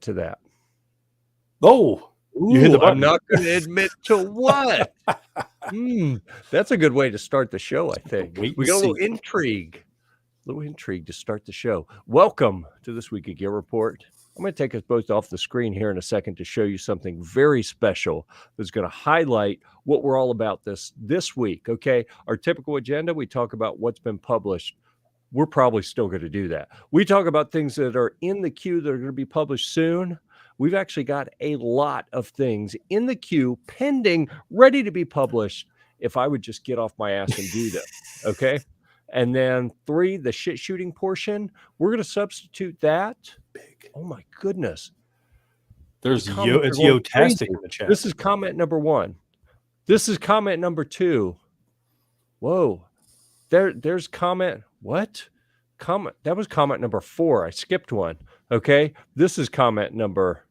to that. Oh, you hit the button. I'm not going to admit to what. That's a good way to start the show, I think. We got a little intrigue. To start the show. Welcome to this week of Gear Report. I'm going to take us both off the screen here in a second to show you something very special that's going to highlight what we're all about this week, okay? Our typical agenda, we talk about what's been published. We're probably still going to do that. We talk about things that are in the queue that are going to be published soon. We've actually got a lot of things in the queue, pending, ready to be published, if I would just get off my ass and do them, okay? And then 3, the shit shooting portion, we're going to substitute that. Oh my goodness. It's yo-tastic in the chat. This is comment number 1. This is comment number 2. Whoa. There's comment. What? That was comment number 4. I skipped one. Okay. This is comment number.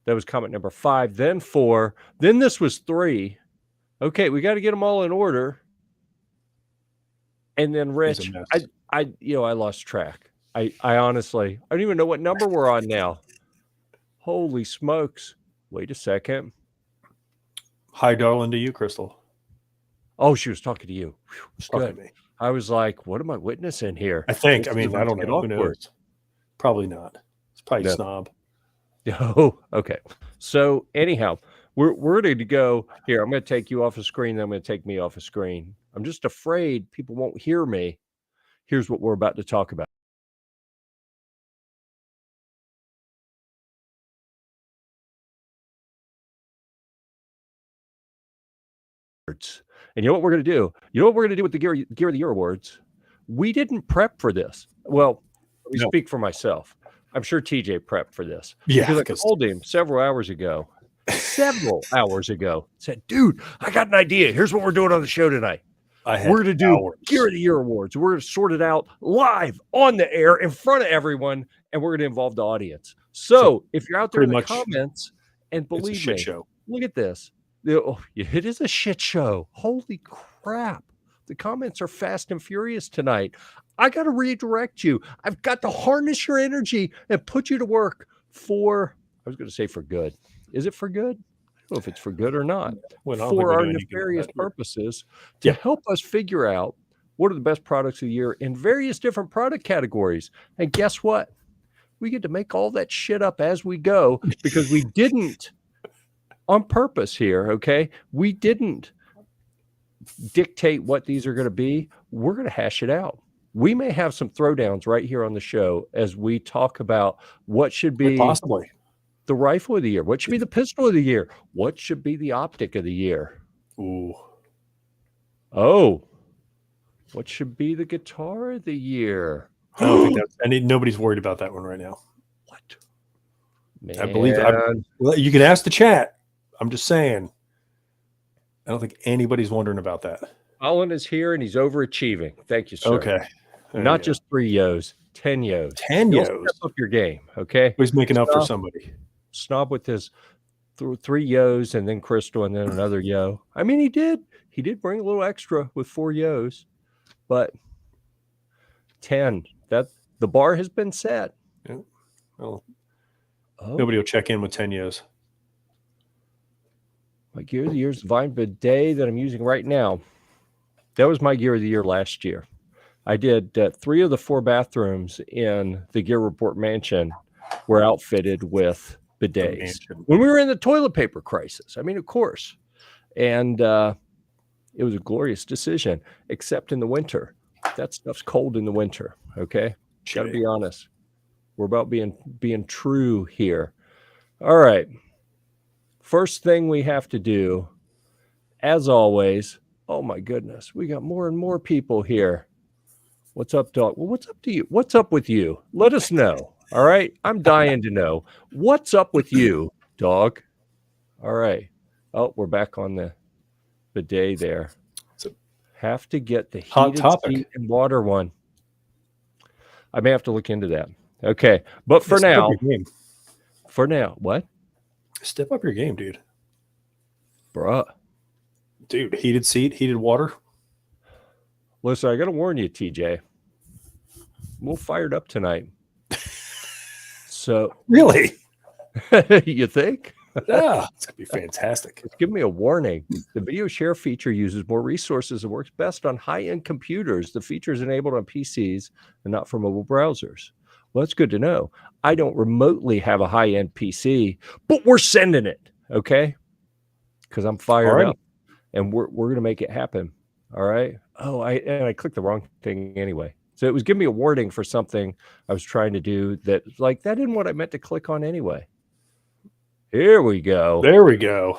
That was comment number 5, then 4. Then this was 3. Okay, we got to get them all in order. And then Rich, I lost track. I honestly, I don't even know what number we're on now. Holy smokes. Wait a second. Hi, darling, to you, Crystal. Oh, she was talking to you. Good. Me. I was like, what am I witnessing here? I think. I don't know. Who knows? Probably not. It's probably snob. Oh, okay. So anyhow, we're ready to go. Here, I'm going to take you off the screen. Then I'm going to take me off the screen. I'm just afraid people won't hear me. Here's what we're about to talk about. And you know what we're going to do? You know what we're going to do with the Gear of the Year Awards? We didn't prep for this. Well, let me speak for myself. I'm sure TJ prepped for this. Yeah. Because I told him several hours ago, said, dude, I got an idea. Here's what we're doing on the show tonight. We're going to do Gear of the Year Awards. We're going to sort it out live on the air in front of everyone, and we're going to involve the audience. So if you're out there in the comments, and believe me, look at this. It is a shit show. Holy crap. The comments are fast and furious tonight. I got to redirect you. I've got to harness your energy and put you to work for good. Is it for good? I don't know if it's for good or not. For our nefarious purposes to help us figure out what are the best products of the year in various different product categories. And guess what? We get to make all that shit up as we go because we didn't on purpose here, okay? We didn't dictate what these are going to be. We're going to hash it out. We may have some throwdowns right here on the show as we talk about what should be possibly the rifle of the year, what should be the pistol of the year, what should be the optic of the year. Ooh. Oh, what should be the guitar of the year? I don't think nobody's worried about that one right now. What? Man. I believe you can ask the chat. I'm just saying. I don't think anybody's wondering about that. Colin is here and he's overachieving. Thank you, sir. Okay. Not just 3 yos, 10 yos. 10 yos. Step up your game, okay? He's making up for somebody. Snob with his 3 yos and then Crystal and then another yo. I mean, he did bring a little extra with 4 yos, but 10. That the bar has been set. Yeah. Well, nobody will check in with 10 yos. My Gear of the Year is the Vine bidet that I'm using right now. That was my Gear of the Year last year. I did 3 of the 4 bathrooms in the Gear Report mansion were outfitted with bidets. When we were in the toilet paper crisis, I mean, of course. And it was a glorious decision, except in the winter. That stuff's cold in the winter, okay? Got to be honest. We're about being true here. All right. First thing we have to do, as always, oh my goodness, we got more and more people here. What's up, dog? Well, what's up to you? What's up with you? Let us know. All right. I'm dying to know. What's up with you, dog? All right. Oh, we're back on the bidet there. Have to get the heated seat and water one. I may have to look into that. Okay. But for now, what? Step up your game, dude. Bruh. Dude, heated seat, heated water. Listen, I got to warn you, TJ. We'll fire it up tonight. So Really? you think? Yeah, it's gonna be fantastic. It's giving me a warning. The video share feature uses more resources and works best on high-end computers. The feature is enabled on PCs and not for mobile browsers. Well, that's good to know. I don't remotely have a high-end PC, but we're sending it, okay? Because I'm fired Alrighty. up, and we're going to make it happen. All right. Oh, I clicked the wrong thing anyway. So it was giving me a warning for something I was trying to do that isn't what I meant to click on anyway. Here we go. There we go.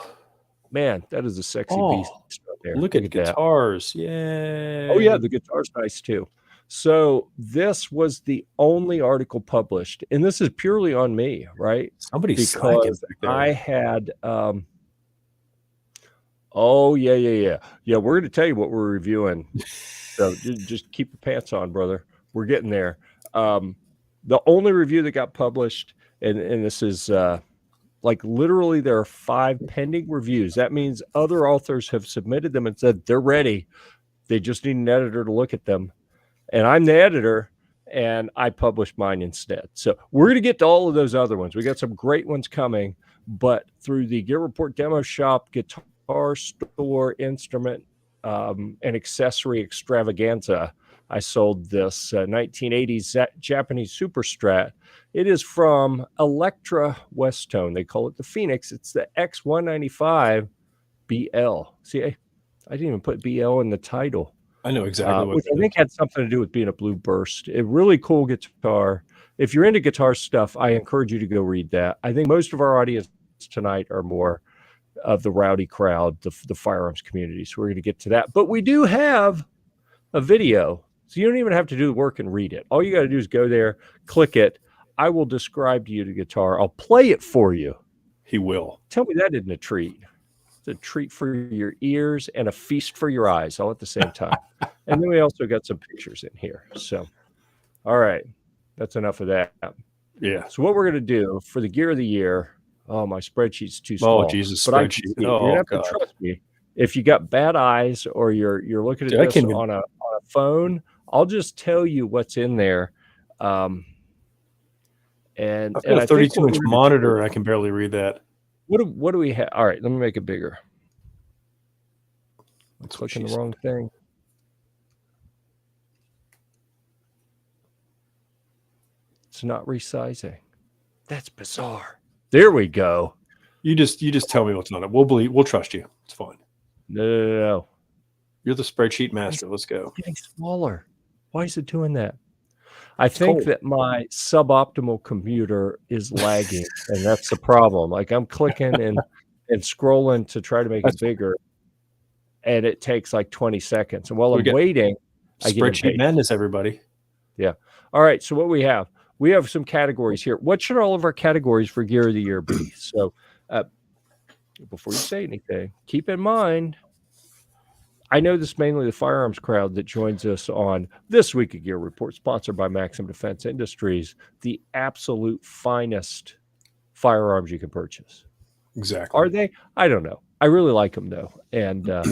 Man, that is a sexy beast right there. Look at that. guitars. Yay. Oh yeah, the guitar's nice too. So this was the only article published, and this is purely on me, right? Somebody's slacking Because back there. I had oh yeah. We're gonna tell you what we're reviewing. So just keep your pants on, brother. We're getting there. The only review that got published, and this is literally there are 5 pending reviews. That means other authors have submitted them and said they're ready. They just need an editor to look at them. And I'm the editor, and I published mine instead. So we're going to get to all of those other ones. We got some great ones coming, but through the Gear Report demo shop, guitar store, instrument, and accessory extravaganza, I sold this 1980s Japanese Super Strat. It is from Electra Westone. They call it the Phoenix. It's the X195 BL. See, I didn't even put BL in the title. I know exactly what which I think had something to do with being a blue burst. A really cool guitar. If you're into guitar stuff, I encourage you to go read that. I think most of our audience tonight are more of the rowdy crowd, the firearms community. So we're going to get to that. But we do have a video. So you don't even have to do the work and read it. All you got to do is go there, click it. I will describe to you the guitar. I'll play it for you. He will. Tell me that isn't a treat. It's a treat for your ears and a feast for your eyes all at the same time. And then we also got some pictures in here. So, all right, that's enough of that. Yeah. So what we're going to do for the gear of the year, my spreadsheet's too small. Oh, Jesus, but spreadsheet. You're going to have to trust me. If you got bad eyes or you're looking at this on a phone, I'll just tell you what's in there. And I've got a 32-inch monitor, and I can barely read that. What do we have? All right, let me make it bigger. I'm clicking the wrong thing. It's not resizing. That's bizarre. There we go. You just tell me what's on it. We'll trust you. It's fine. No. You're the spreadsheet master. Let's go. It's getting smaller. Why is it doing that? I think that my suboptimal computer is lagging, and that's the problem. Like I'm clicking and scrolling to try to make it bigger, and it takes like 20 seconds. And while I'm waiting, I get spreadsheet madness, everybody. Yeah. All right. So what we have some categories here. What should all of our categories for Gear of the Year be? So before you say anything, keep in mind, I know this is mainly the firearms crowd that joins us on this week of Gear Report, sponsored by Maxim Defense Industries, the absolute finest firearms you can purchase. Exactly. Are they? I don't know. I really like them though. And are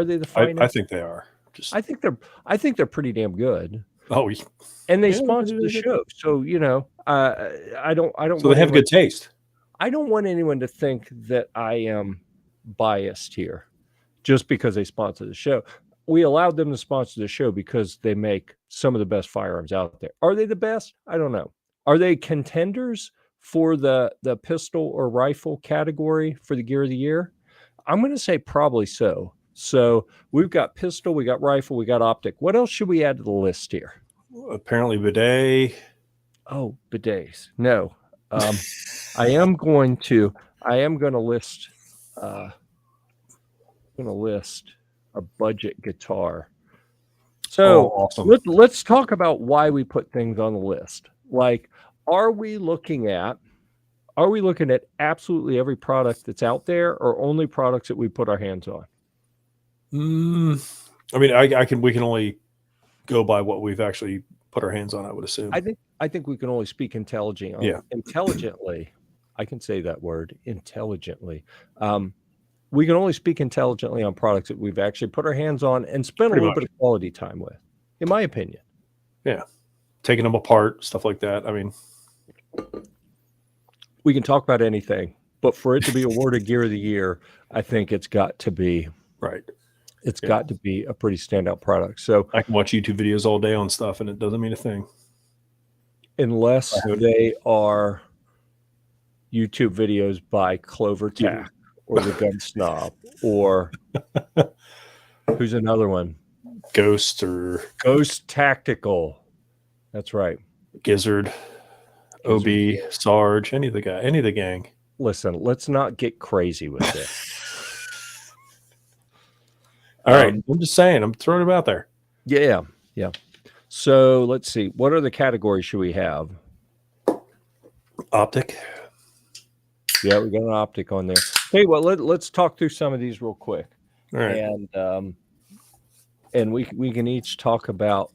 they the finest? I think they are. I think they're pretty damn good. Oh, and they sponsor the show, so I don't. So they have good taste. I don't want anyone to think that I am biased here, just because they sponsor the show. We allowed them to sponsor the show because they make some of the best firearms out there. Are they the best? I don't know. Are they contenders for the pistol or rifle category for the Gear of the Year? I'm going to say probably so. So we've got pistol, we got rifle, we got optic. What else should we add to the list here? Apparently bidet. Oh, bidets. No. I am going to list a budget guitar. So awesome. let's talk about why we put things on the list. Like, are we looking at absolutely every product that's out there, or only products that we put our hands on? I mean, we can only go by what we've actually put our hands on, I would assume. I think we can only speak intelligently. Yeah. Intelligently. I can say that word, intelligently. We can only speak intelligently on products that we've actually put our hands on and spent a little bit of quality time with, in my opinion. Yeah. Taking them apart, stuff like that. I mean, We can talk about anything, but for it to be awarded Gear of the Year, I think it's got to be Right. it's got to be a pretty standout product. So I can watch YouTube videos all day on stuff, and it doesn't mean a thing. unless they are YouTube videos by Clover Tack or the Gun Snob or who's another one? Ghost or Ghost Tactical. That's right. Gizzard, OB, Sarge, any of the gang. Listen, let's not get crazy with it. All right. I'm just saying, I'm throwing them out there. Yeah. So let's see. What other categories should we have? Optic. Yeah, we got an optic on there. Hey, well, let's talk through some of these real quick. All right. And we can each talk about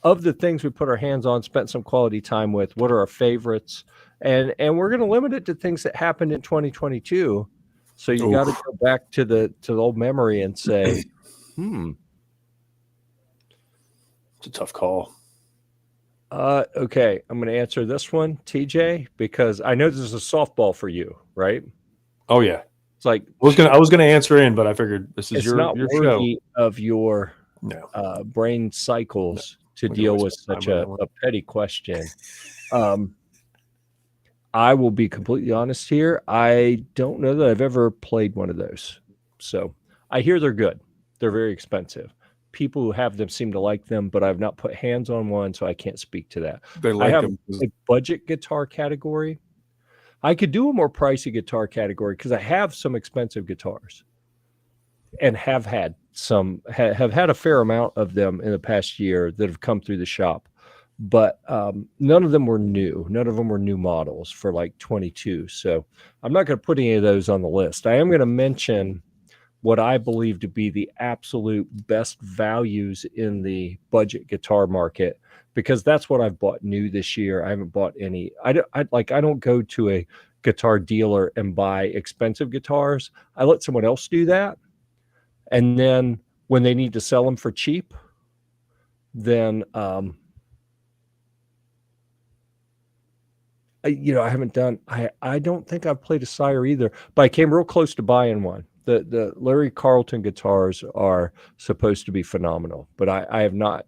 of the things we put our hands on, spent some quality time with, what are our favorites, and we're going to limit it to things that happened in 2022. So you got to go back to the old memory and say, it's a tough call. Okay, I'm going to answer this one, TJ, because I know this is a softball for you, right? Oh yeah, it's like I was gonna answer in, but I figured this is your worthy show of your brain cycles to deal with such a petty question. I will be completely honest here. I don't know that I've ever played one of those. So I hear they're good. They're very expensive. People who have them seem to like them, but I've not put hands on one, so I can't speak to that. I have a budget guitar category. I could do a more pricey guitar category because I have some expensive guitars and have had a fair amount of them in the past year that have come through the shop. But none of them were new. None of them were new models for like 22. So I'm not going to put any of those on the list. I am going to mention what I believe to be the absolute best values in the budget guitar market, because that's what I've bought new this year. I haven't bought any. I don't go to a guitar dealer and buy expensive guitars. I let someone else do that. And then when they need to sell them for cheap, then I haven't done. I don't think I've played a Sire either, but I came real close to buying one. The Larry Carlton guitars are supposed to be phenomenal, but I have not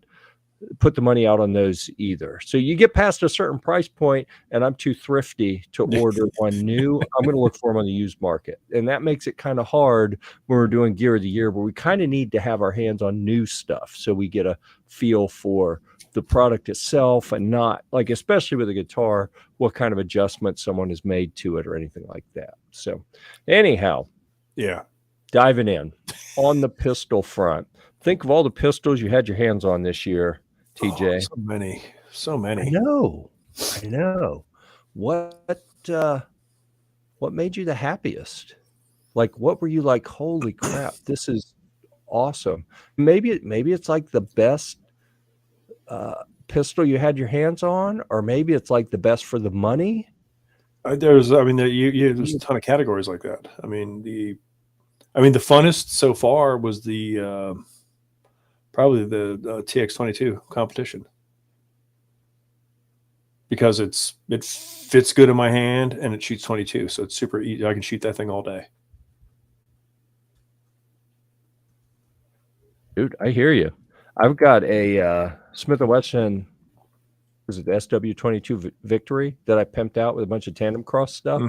put the money out on those either. So you get past a certain price point and I'm too thrifty to order one new. I'm going to look for them on the used market. And that makes it kind of hard when we're doing Gear of the Year, where we kind of need to have our hands on new stuff so we get a feel for the product itself and not, like, especially with a guitar, what kind of adjustment someone has made to it or anything like that. So anyhow, diving in on the pistol front, think of all the pistols you had your hands on this year, TJ. So many. I know. What made you the happiest? Like, what were you like, holy crap, this is awesome? Maybe it's like the best pistol you had your hands on, or maybe it's like the best for the money. There's a ton of categories like that. I mean, the funnest so far was the probably the TX22 competition, because it fits good in my hand and it shoots 22, so it's super easy. I can shoot that thing all day. Dude, I hear you. I've got a Smith & Wesson, was it the SW22 Victory that I pimped out with a bunch of tandem cross stuff,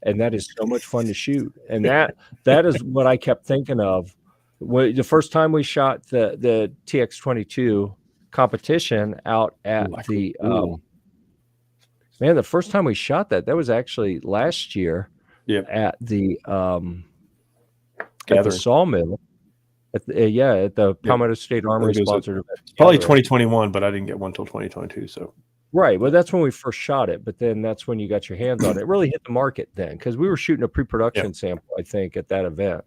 and that is so much fun to shoot. And that is what I kept thinking of. The first time we shot the TX22 competition out at the first time we shot that was actually last year at the sawmill. At the Palmetto State Armory sponsored event. Probably 2021, but I didn't get one until 2022. So right, well, that's when we first shot it, but then that's when you got your hands on it. It really hit the market then, because we were shooting a pre-production sample, I think, at that event.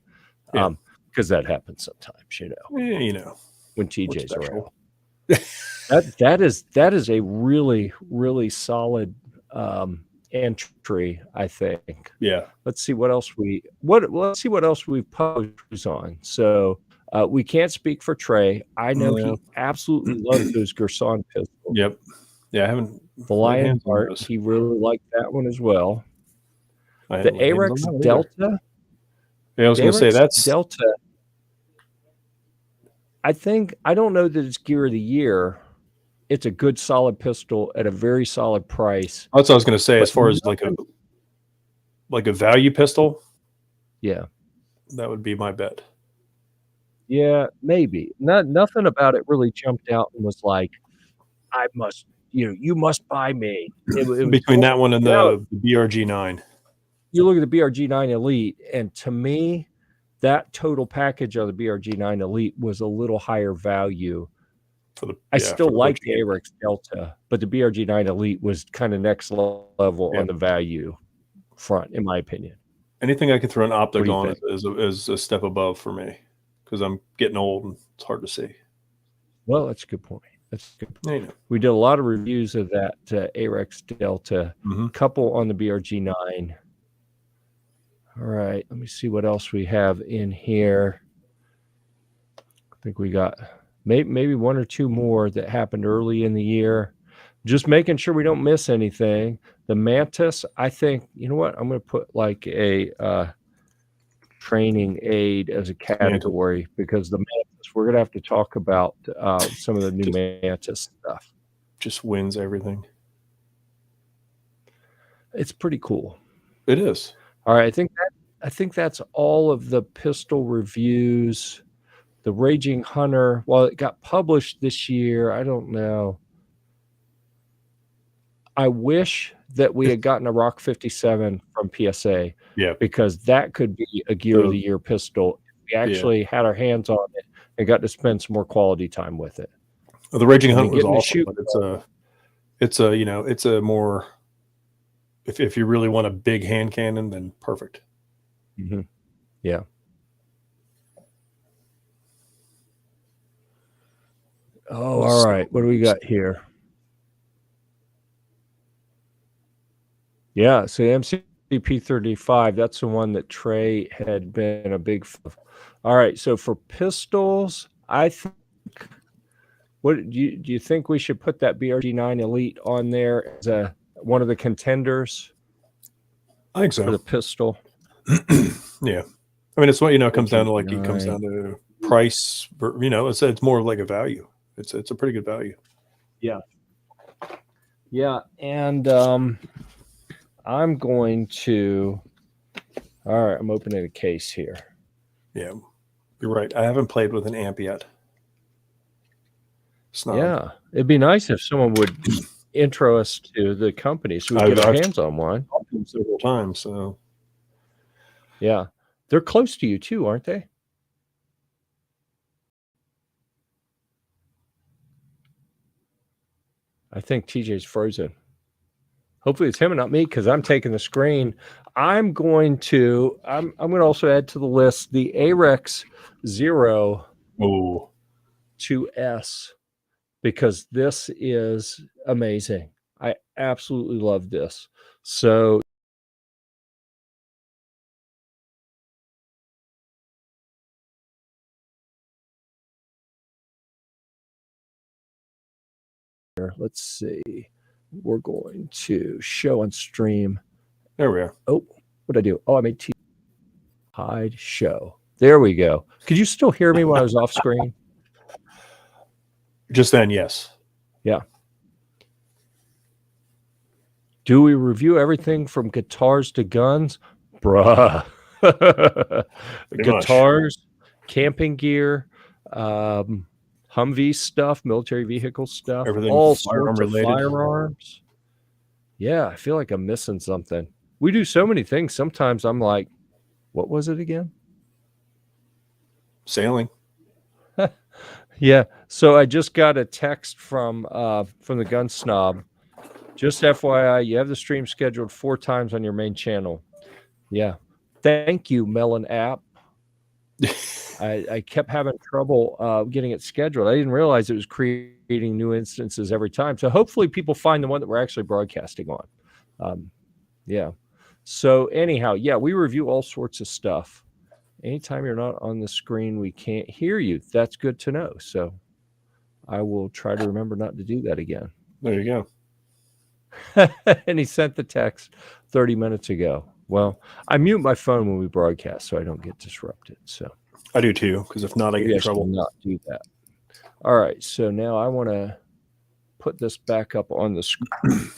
Because that happens sometimes, when TJ's around. that is a really, really solid entry, I think. Let's see what else we've posed on. So we can't speak for Trey. I know he absolutely loves those Gerson pistols. Yeah, I haven't The laid Lion hands on Heart, those. he really liked that one as well. I The hadn't laid hands on Arex that one either. Delta, Yeah, I was the going to say Arex that's Delta, I don't know that it's gear of the year. It's a good solid pistol at a very solid price. that's what I was going to say. As But far as nothing, like a value pistol, yeah. that would be my bet. Yeah, maybe. Nothing about it really jumped out and was like, I must, you must buy me. It was Between more, that one and you know, the BRG9. you look at the BRG9 Elite, and to me, that total package of the BRG9 Elite was a little higher value. I still For what like the you get. Arex Delta, but the BRG9 Elite was kind of next level Yeah. on the value front, in my opinion. Anything I could throw an What optic do you on think? is a step above for me because I'm getting old and it's hard to see. Well, that's a good point. That's a good point. Yeah, you know. We did a lot of reviews of that Arex Delta, couple on the BRG9. All right, let me see what else we have in here. I think we got maybe one or two more that happened early in the year. Just making sure we don't miss anything. The Mantis, I think, you know what? I'm going to put like a training aid as a category because the Mantis, we're going to have to talk about some of the new Mantis stuff. Just wins everything. It's pretty cool. It is. All right, I think that's all of the pistol reviews. The Raging Hunter, well, it got published this year. I don't know. I wish that we had gotten a Rock 57 from PSA. Yeah. Because that could be a Gear of the Year pistol. We actually had our hands on it and got to spend some more quality time with it. Well, the Raging Hunt was awesome, but it's a more, if you really want a big hand cannon, then perfect. Mm-hmm. Yeah. Oh, all right. What do we got here? Yeah, so MCP-35, that's the one that Trey had been a big fan. All right, so for pistols, I think, what do you think we should put that BRG9 Elite on there as one of the contenders? I think so. For the pistol. Yeah. I mean, it's what, it comes down to it comes down to price, it's more like a value. It's a pretty good value. Yeah. Yeah, and I'm going to, all right, I'm opening a case here. Yeah, you're right. I haven't played with an amp yet. Snob. Yeah, it'd be nice if someone would intro us to the company so we get our hands on one. I've talked to them several times, so. Yeah, they're close to you too, aren't they? I think TJ's frozen. Hopefully it's him and not me because I'm taking the screen. I'm going to also add to the list the Arex 0 2S because this is amazing. I absolutely love this. So let's see. We're going to show on stream. There we are. Oh, what did I do? Oh, I made hide show. There we go. Could you still hear me when I was off screen? Just then, yes. Yeah. Do we review everything from guitars to guns? Bruh. Guitars, camping gear, Humvee stuff, military vehicle stuff, everything all firearm sorts of related. firearms. Yeah, I feel like I'm missing something. We do so many things. Sometimes I'm like, what was it again? Sailing. Yeah. So I just got a text from the Gun Snob. Just FYI, you have the stream scheduled 4 times on your main channel. Yeah. Thank you, Melon app. I kept having trouble getting it scheduled. I didn't realize it was creating new instances every time. So hopefully people find the one that we're actually broadcasting on. Yeah. So anyhow, yeah, we review all sorts of stuff. Anytime you're not on the screen, we can't hear you. That's good to know. So I will try to remember not to do that again. There you go. And he sent the text 30 minutes ago. Well, I mute my phone when we broadcast so I don't get disrupted. So I do too, because if not, I get maybe in I should trouble. not do that. All right. So now I want to put this back up on the screen.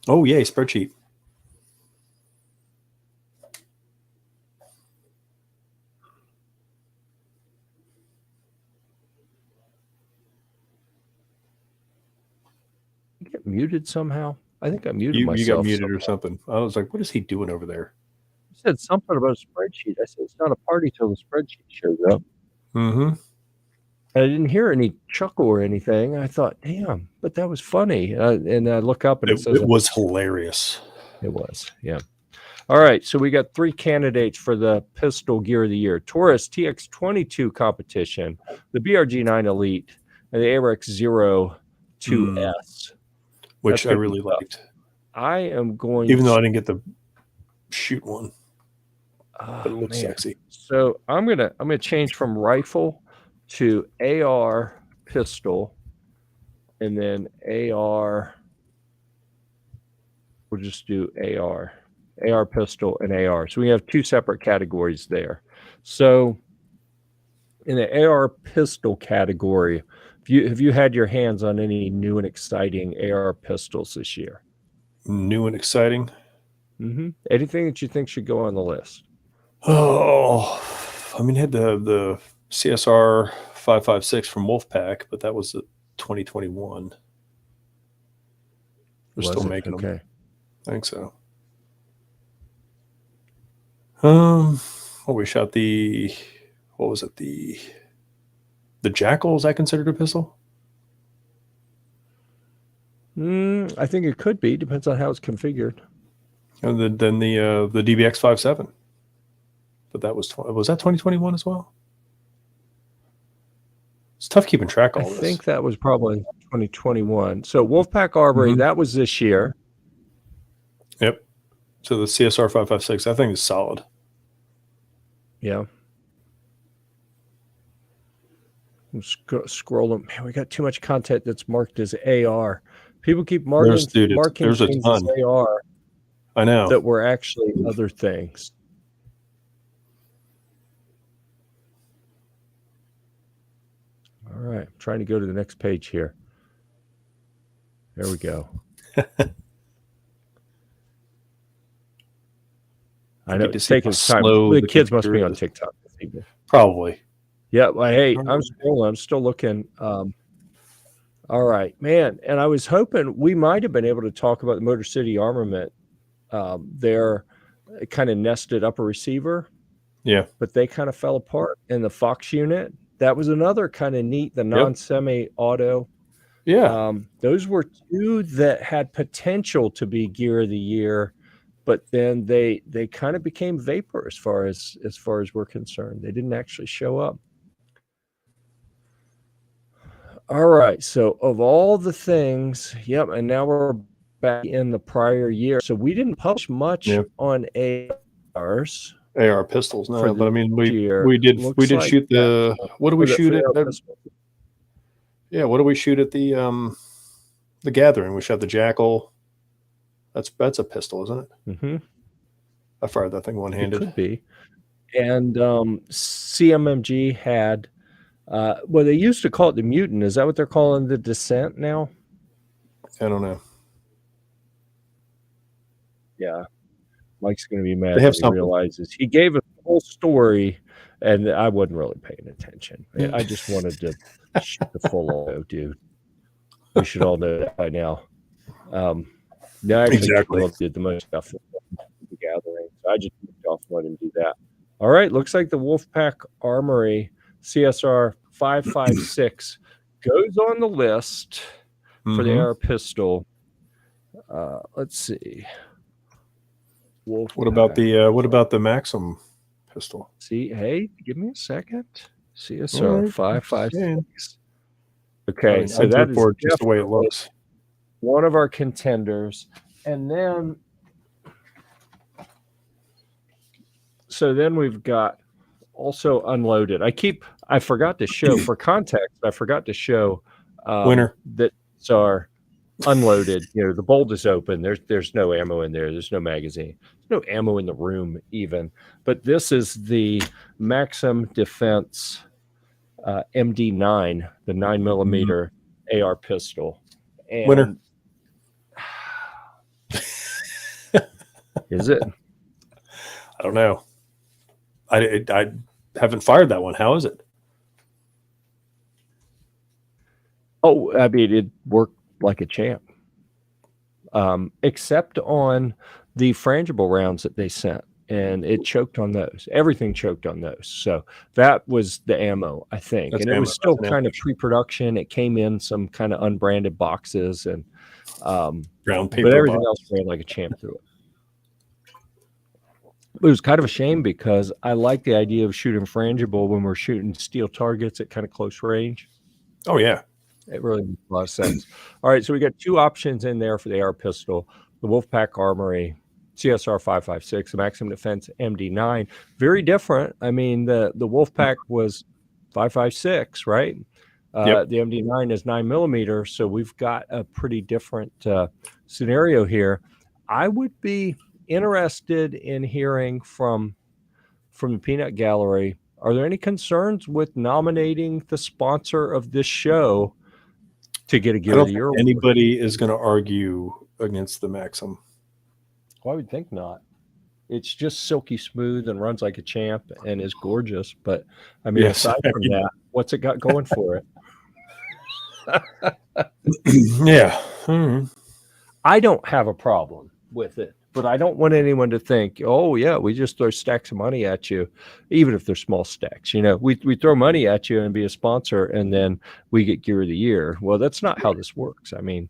Oh, yay, spreadsheet. Get muted somehow. I think I muted You myself. got muted or something. I was like, what is he doing over there? You said something about a spreadsheet. I said it's not a party till the spreadsheet shows up. Mm-hmm. I didn't hear any chuckle or anything. I thought, damn, but that was funny. And I look up and it says it was hilarious. It was, yeah. All right, so we got 3 candidates for the Pistol Gear of the Year: Taurus TX22 competition, the BRG9 Elite, and the ARX 02S. Which I really liked. I am going even though I didn't get the shoot one. But it looks sexy. So I'm gonna change from rifle to AR pistol, and then AR. We'll just do AR pistol, and AR. So we have 2 separate categories there. So in the AR pistol category, have you had your hands on any new and exciting AR pistols this year? New and exciting? Mm-hmm. Anything that you think should go on the list? Oh, I mean, had the CSR 5.56 from Wolfpack, but that was 2021. They're still making them. I think so. Well, we shot what was it? The Jackal, is that considered a pistol? I think it could be. Depends on how it's configured. And then the DBX 5.7. But that was that 2021 as well? It's tough keeping track of all this. I think that was probably 2021. So Wolfpack Armory, that was this year. Yep. So the CSR 5.56, I think is solid. Yeah. I'm scrolling. Man, we got too much content that's marked as AR. People keep marking there's things as AR. I know. That were actually other things. All right. I'm trying to go to the next page here. There we go. I know it's taking time. The kids must be on TikTok this evening. Probably. Yeah. Well, hey, I'm scrolling. I'm still looking. All right, man. And I was hoping we might have been able to talk about the Motor City Armament. They're kind of nested upper receiver. Yeah. But they kind of fell apart. And the Fox unit, that was another kind of neat, the non-semi-auto. Yeah. Those were 2 that had potential to be Gear of the Year, but then they kind of became vapor as far as we're concerned. They didn't actually show up. All right. So of all the things, and now we're back in the prior year. So we didn't publish much on ARs. AR pistols, no, but I mean we did shoot the what do we shoot at? Yeah, what do we shoot at the Gathering? We shot the Jackal. That's a pistol, isn't it? Mm-hmm. I fired that thing one-handed. It could be. And CMMG had well, they used to call it the Mutant. Is that what they're calling the Descent now? I don't know. Yeah. Mike's going to be mad when he realizes he gave us the whole story, and I wasn't really paying attention. I just wanted to shoot the full auto, dude. We should all know that by now. No, actually, Caleb did the most stuff for the Gathering, so I just moved off and let him do that. All right, looks like the Wolfpack Armory CSR 5.56 goes on the list for the AR pistol. Let's see. Wolfpack. What about the Maxim pistol? See, hey, give me a second. CSR 5.56. Okay, so I'd that is just the way it looks. One of our contenders, and then we've got also unloaded. I forgot to show for context. I forgot to show winner that's our unloaded. You know, the bolt is open. There's no ammo in there. There's no magazine. There's no ammo in the room even. But this is the Maxim Defense MD9, the 9mm AR pistol, Winner. and is it? I don't know. I haven't fired that one. How is it? Oh, I mean, it worked like a champ, except on the frangible rounds that they sent, and it choked on those. Everything choked on those. So that was the ammo, I think. That's and it ammo. was still That's an kind ammo. of pre-production. It came in some kind of unbranded boxes, and Brown but paper everything box. else ran like a champ through it. It was kind of a shame because I like the idea of shooting frangible when we're shooting steel targets at kind of close range. Oh, yeah. It really makes a lot of sense. All right, so we got two options in there for the AR pistol: the Wolfpack Armory CSR 5.56, the Maxim Defense MD9. Very different. I mean, the Wolfpack was 5.56, right? Yep. The MD9 is 9mm, so we've got a pretty different scenario here. I would be interested in hearing from the Peanut Gallery. Are there any concerns with nominating the sponsor of this show to get a I Gear don't of the think Year award? anybody is going to argue against the Maxim. Well, I would think not. It's just silky smooth and runs like a champ and is gorgeous. But I mean, Yes. aside from that, what's it got going for it? Yeah. Mm-hmm. I don't have a problem with it, but I don't want anyone to think, oh yeah, we just throw stacks of money at you, even if they're small stacks. You know, we throw money at you and be a sponsor, and then we get Gear of the Year. Well, that's not how this works. I mean,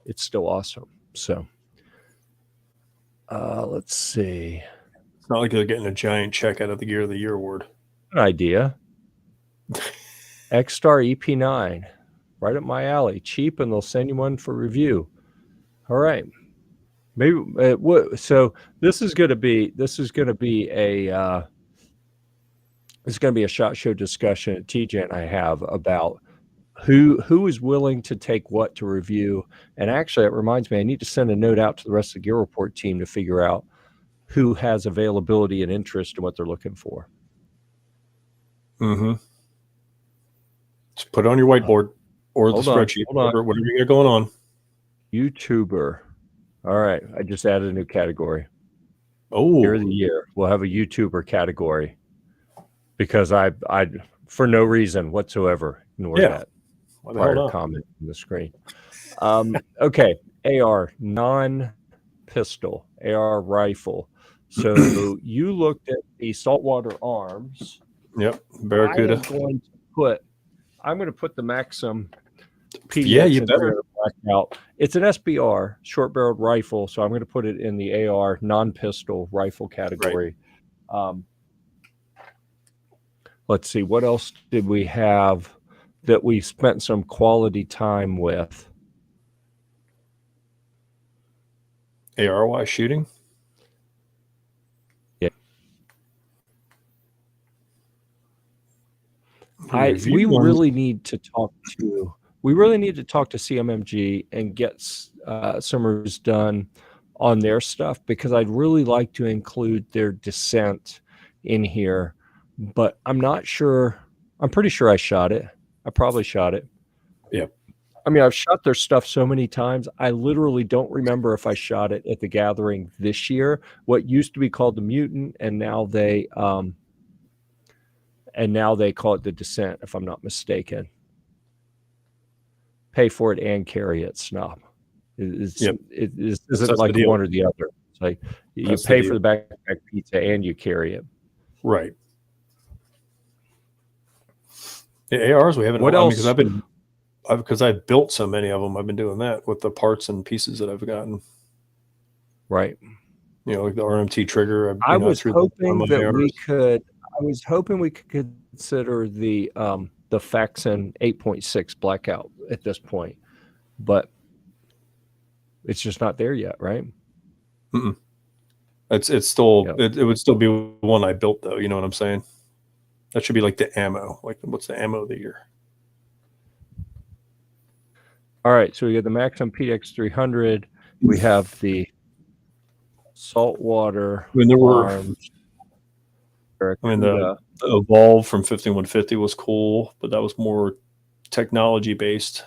it's still awesome. So let's see. It's not like they're getting a giant check out of the Gear of the Year award. An idea. X-Star EP9, right up my alley. Cheap, and they'll send you one for review. All right. Maybe so. This is going to be a SHOT Show discussion that TJ and I have about who is willing to take what to review. And actually, it reminds me, I need to send a note out to the rest of the Gear Report team to figure out who has availability and interest in what they're looking for. Mm-hmm. Just put it on your whiteboard or the spreadsheet, whatever you got going on. YouTuber. All right. I just added a new category. Oh, Gear of the Year. We'll have a YouTuber category because I for no reason whatsoever ignore that prior comment on the screen. Okay. AR, non-pistol, AR rifle. So you looked at the Saltwater Arms. Yep. Barracuda. I'm going to put the Maxim PX. Yeah, you better. Out. It's an SBR, short-barreled rifle, so I'm going to put it in the AR non-pistol rifle category. Right. Let's see, what else did we have that we spent some quality time with? AR-wise shooting? Yeah. We really need to talk to CMMG and get some reviews done on their stuff, because I'd really like to include their Descent in here, but I'm not sure. I'm pretty sure I shot it. I probably shot it. Yeah. I mean, I've shot their stuff so many times. I literally don't remember if I shot it at the gathering this year, what used to be called the Mutant, and now they call it the Descent, if I'm not mistaken. Pay for it and carry it, snob. It isn't like one or the other. It's like you pay for the backpack pizza and you carry it. Right. The ARs we haven't. What else? Because I've built so many of them. I've been doing that with the parts and pieces that I've gotten. Right. You know, like the RMT trigger. I was hoping we could consider the Faxon 8.6 Blackout at this point, but it's just not there yet, right? Mm-mm. It's still it would still be one I built though. You know what I'm saying? That should be like the ammo. Like, what's the ammo of the year? All right, so we got the Maxim PX 300. We have the saltwater I mean, there were. arms. I mean, the Evolve from 5150 was cool, but that was more technology based.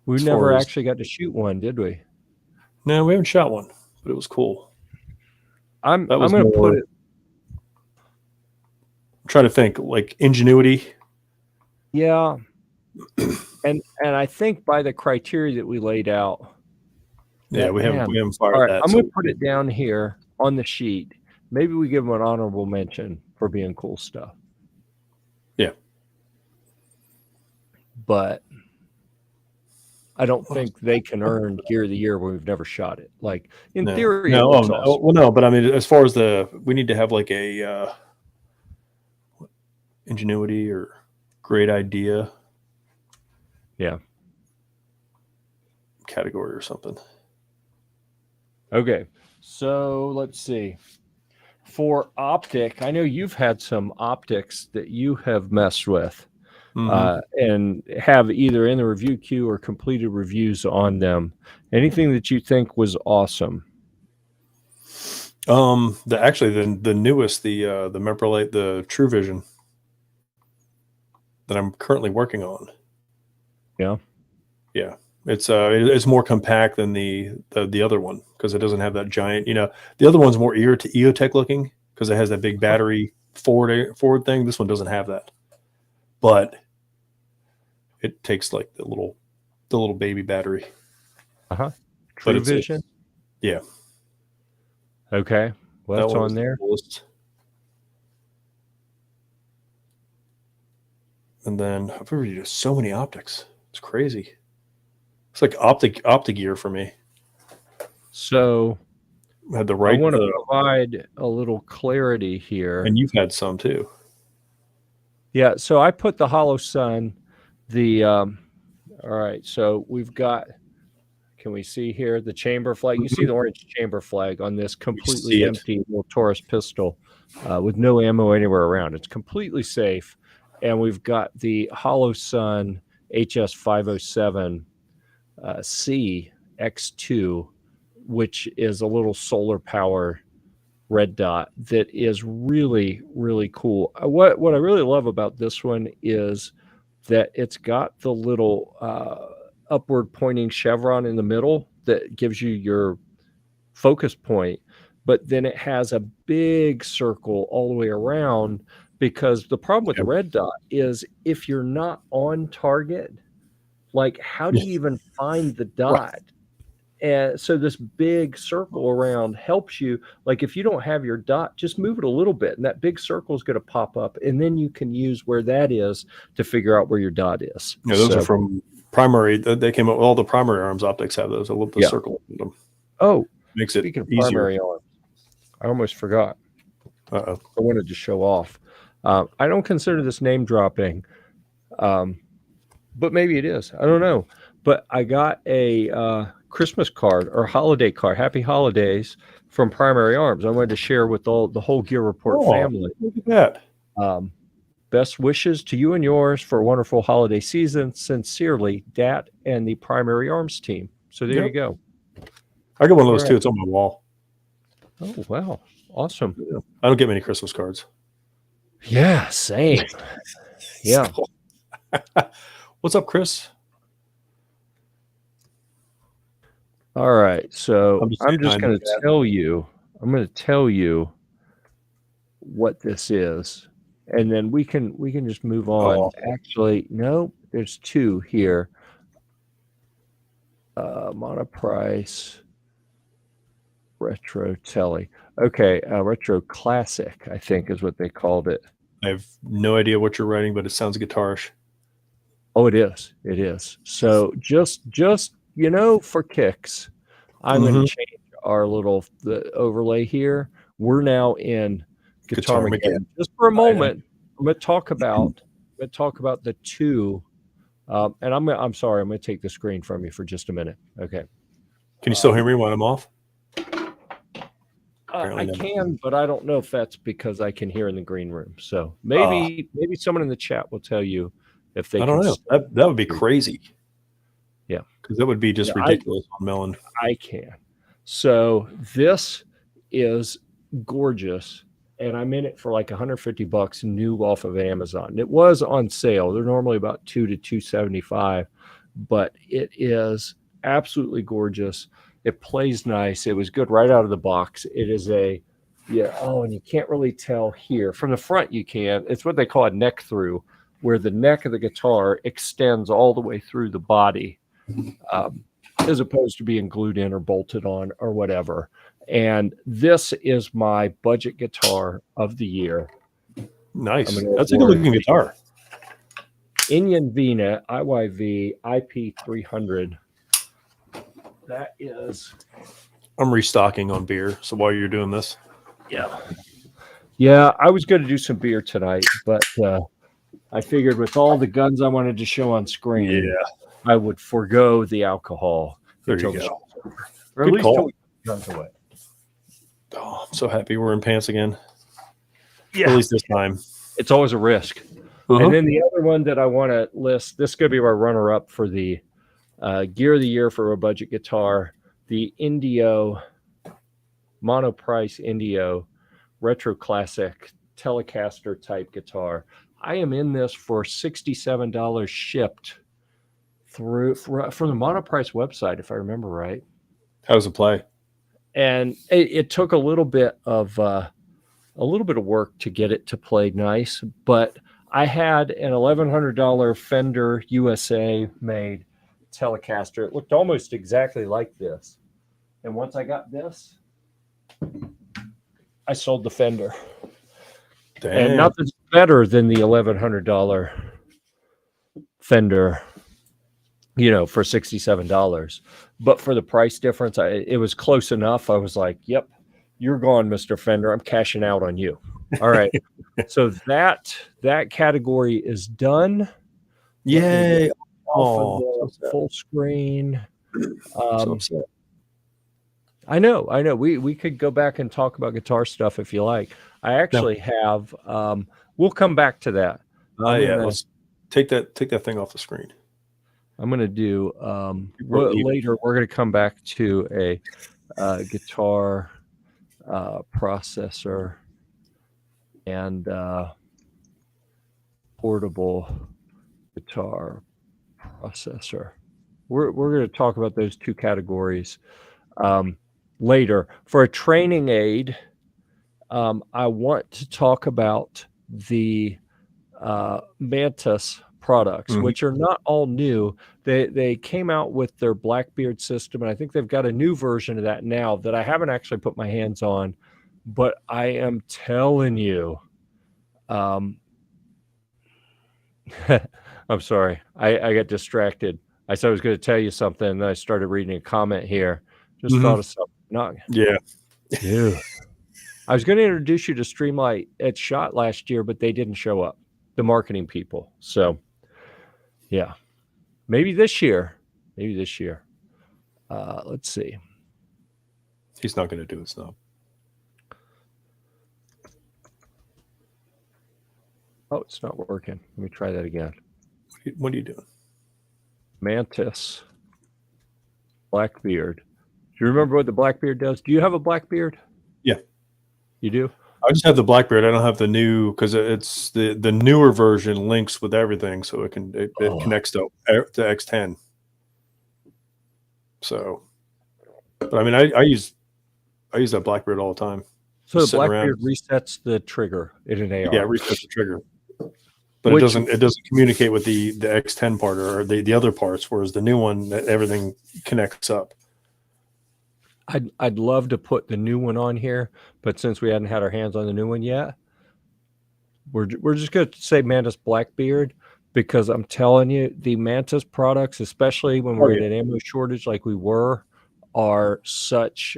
We never actually got to shoot one, did we? No, we haven't shot one, but it was cool. I'm going to put it. I'm trying to think, like Ingenuity. Yeah, and I think by the criteria that we laid out. Yeah, we haven't fired right, that. I'm going to put it down here on the sheet. Maybe we give them an honorable mention for being cool stuff. Yeah, but I don't think they can earn Gear of the Year when we've never shot it. Like in theory, it looks awesome. Well, no, but I mean, as far as we need to have like a Ingenuity or great idea, category or something. Okay, so let's see. For optic, I know you've had some optics that you have messed with. And have either in the review queue or completed reviews on them. Anything that you think was awesome? The newest, the Memprolite, the True Vision that I'm currently working on. Yeah. It's more compact than the other one because it doesn't have that giant. The other one's more EOTech looking because it has that big battery forward thing. This one doesn't have that, but it takes like the little baby battery. True Vision. Yeah. Okay. Well, that's on there. And then I've already used so many optics. It's crazy. It's like optic gear for me. So I had the right. I want to provide a little clarity here. And you've had some too. Yeah. So I put the Hollow Sun. All right. So we've got. Can we see here the chamber flag? You see the orange chamber flag on this completely empty little Taurus pistol with no ammo anywhere around. It's completely safe. And we've got the Hollow Sun HS507 C X2, which is a little solar power red dot that is really, really cool. What I really love about this one is that it's got the little upward pointing chevron in the middle that gives you your focus point, but then it has a big circle all the way around, because the problem with the red dot is if you're not on target, like how do you even find the dot? And so this big circle around helps you. Like if you don't have your dot, just move it a little bit and that big circle is going to pop up, and then you can use where that is to figure out where your dot is. Yeah, those are from primary. They came up. All the primary arms optics have those. I love the circle in them. Oh, makes it speaking of easier. Primary arms, I almost forgot. I wanted to show off. I don't consider this name dropping, but maybe it is. I don't know. But I got a Christmas card or holiday card, Happy Holidays, from Primary Arms. I wanted to share with the whole Gear Report family. Look at that. Best wishes to you and yours for a wonderful holiday season. Sincerely, Dat and the Primary Arms team. So there you go. I got one of those too. It's on my wall. Oh, wow. Awesome. Yeah. I don't get many Christmas cards. Yeah, same. Yeah. What's up, Chris? All right. So I'm just going to tell you. I'm going to tell you what this is, and then we can just move on. Actually, no, there's two here. Monoprice Retro Telly. Okay, Retro Classic, I think is what they called it. I have no idea what you're writing, but it sounds guitarish. Oh, it is. It is. So just for kicks, I'm going to change our the overlay here. We're now in Guitar Mechanic. Just for a moment, I'm going to talk about the two. And I'm sorry, I'm going to take the screen from you for just a minute. Okay. Can you still hear me when I'm off? I can, but I don't know if that's because I can hear in the green room. So maybe someone in the chat will tell you if they. I don't know. That would be crazy. because that would be just ridiculous on melon. I can. So this is gorgeous, and I'm in it for like $150 new off of Amazon. It was on sale. They're normally about $2 to $275, but it is absolutely gorgeous. It plays nice. It was good right out of the box. It is and you can't really tell here. From the front you can. It's what they call a neck through, where the neck of the guitar extends all the way through the body, as opposed to being glued in or bolted on or whatever. And this is my budget guitar of the year. Nice. That's a good looking guitar. Inian Vina IYV IP300. That is. I'm restocking on beer. So while you're doing this. Yeah, I was going to do some beer tonight, but I figured with all the guns I wanted to show on screen, I would forego the alcohol. There you go. Or at least till we get guns away. Oh, I'm so happy we're in pants again. Yeah. At least this time. It's always a risk. And then the other one that I want to list, this is going to be my runner-up for the Gear of the Year for a budget guitar, the Indio, monoprice Indio retro classic Telecaster type guitar. I am in this for $67 shipped from the monoprice website, if I remember right. How does it play? And it took a little bit of work to get it to play nice, but I had an $1,100 Fender USA made Telecaster. It looked almost exactly like this. And once I got this, I sold the Fender. Damn. And nothing's better than the $1,100 Fender, for $67. But for the price difference, it was close enough. I was like, yep, you're gone, Mr. Fender. I'm cashing out on you. All right. So that category is done. Yay. Full screen. So upset. I know. We could go back and talk about guitar stuff if you like. I actually have. We'll come back to that. Let's take that thing off the screen. I'm going to do later. We're going to come back to a guitar processor and portable guitar processor. We're going to talk about those two categories later. For a training aid, I want to talk about the Mantis products, which are not all new. They came out with their Blackbeard system, and I think they've got a new version of that now that I haven't actually put my hands on, but I am telling you, I'm sorry. I got distracted. I said I was going to tell you something, and then I started reading a comment here. Just thought of something. Dude. I was going to introduce you to Streamlight at SHOT last year, but they didn't show up, the marketing people. So, yeah. Maybe this year. Let's see. He's not going to do it, so. Oh, it's not working. Let me try that again. What are you doing? Mantis. Blackbeard. Do you remember what the Blackbeard does? Do you have a Blackbeard? Yeah. You do? I just have the Blackbeard. I don't have the new, because it's the newer version links with everything, so it connects to X10. So, but I mean, I use that Blackbeard all the time. So the Blackbeard resets the trigger in an AR. Yeah, it resets the trigger, but it doesn't communicate with the X10 part or the other parts. Whereas the new one, everything connects up. I'd love to put the new one on here, but since we hadn't had our hands on the new one yet, we're just going to say Mantis Blackbeard, because I'm telling you, the Mantis products, especially when we're in an ammo shortage like we were, are such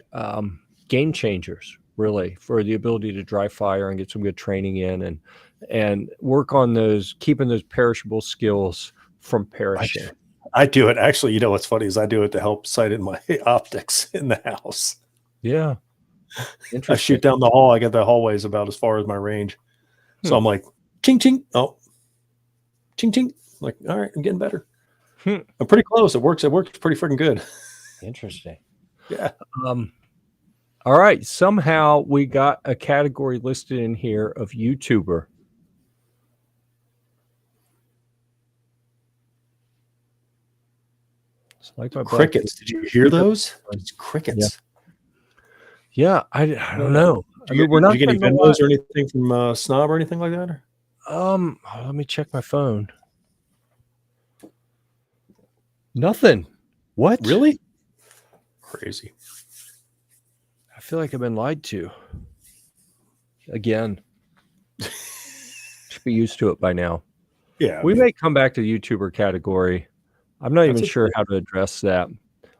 game changers, really, for the ability to dry fire and get some good training in and work on keeping those perishable skills from perishing. I do it. Actually, you know what's funny is I do it to help sight in my optics in the house. Yeah. I shoot down the hall. I get the hallways about as far as my range. So I'm like, ching, ching. Oh, ching, ching. I'm like, all right, I'm getting better. I'm pretty close. It works pretty freaking good. Interesting. Yeah. All right. Somehow we got a category listed in here of YouTuber. It's like my Crickets. Did you hear those? It's crickets. Yeah, I don't know. Did you get any Venmos or anything from Snob or anything like that? Let me check my phone. Nothing. What? Really? Crazy. I feel like I've been lied to. Again. Should be used to it by now. Yeah. We may come back to the YouTuber category. I'm not even sure how to address that.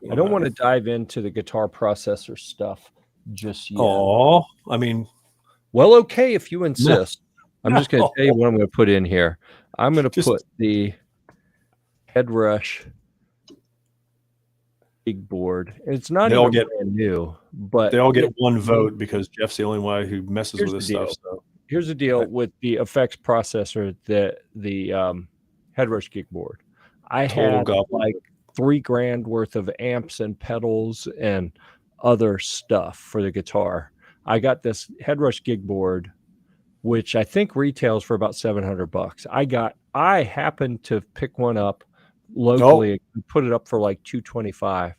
I don't want to dive into the guitar processor stuff just yet. Oh, I mean, well, okay, if you insist. I'm just going to tell you what I'm going to put in here. I'm going to put the Headrush big board. It's not even brand new, but they all get one vote because Jeff's the only one who messes with this stuff. So here's the deal with the effects processor, the Headrush gig board. I had like $3,000 worth of amps and pedals and other stuff for the guitar. I got this Headrush gig board, which I think retails for about $700. I happened to pick one up locally and put it up for like $225.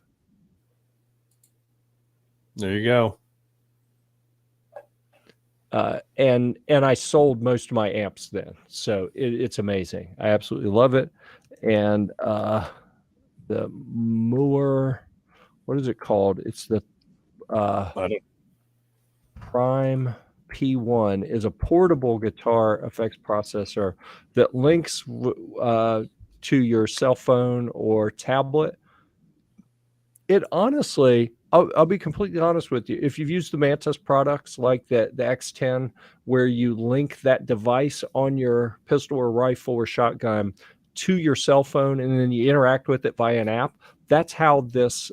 There you go. And I sold most of my amps then, so it's amazing. I absolutely love it. And the Moore, what is it called? It's the Prime P1 is a portable guitar effects processor that links to your cell phone or tablet. It honestly, I'll be completely honest with you. If you've used the Mantis products like the X10, where you link that device on your pistol or rifle or shotgun to your cell phone and then you interact with it via an app, that's how this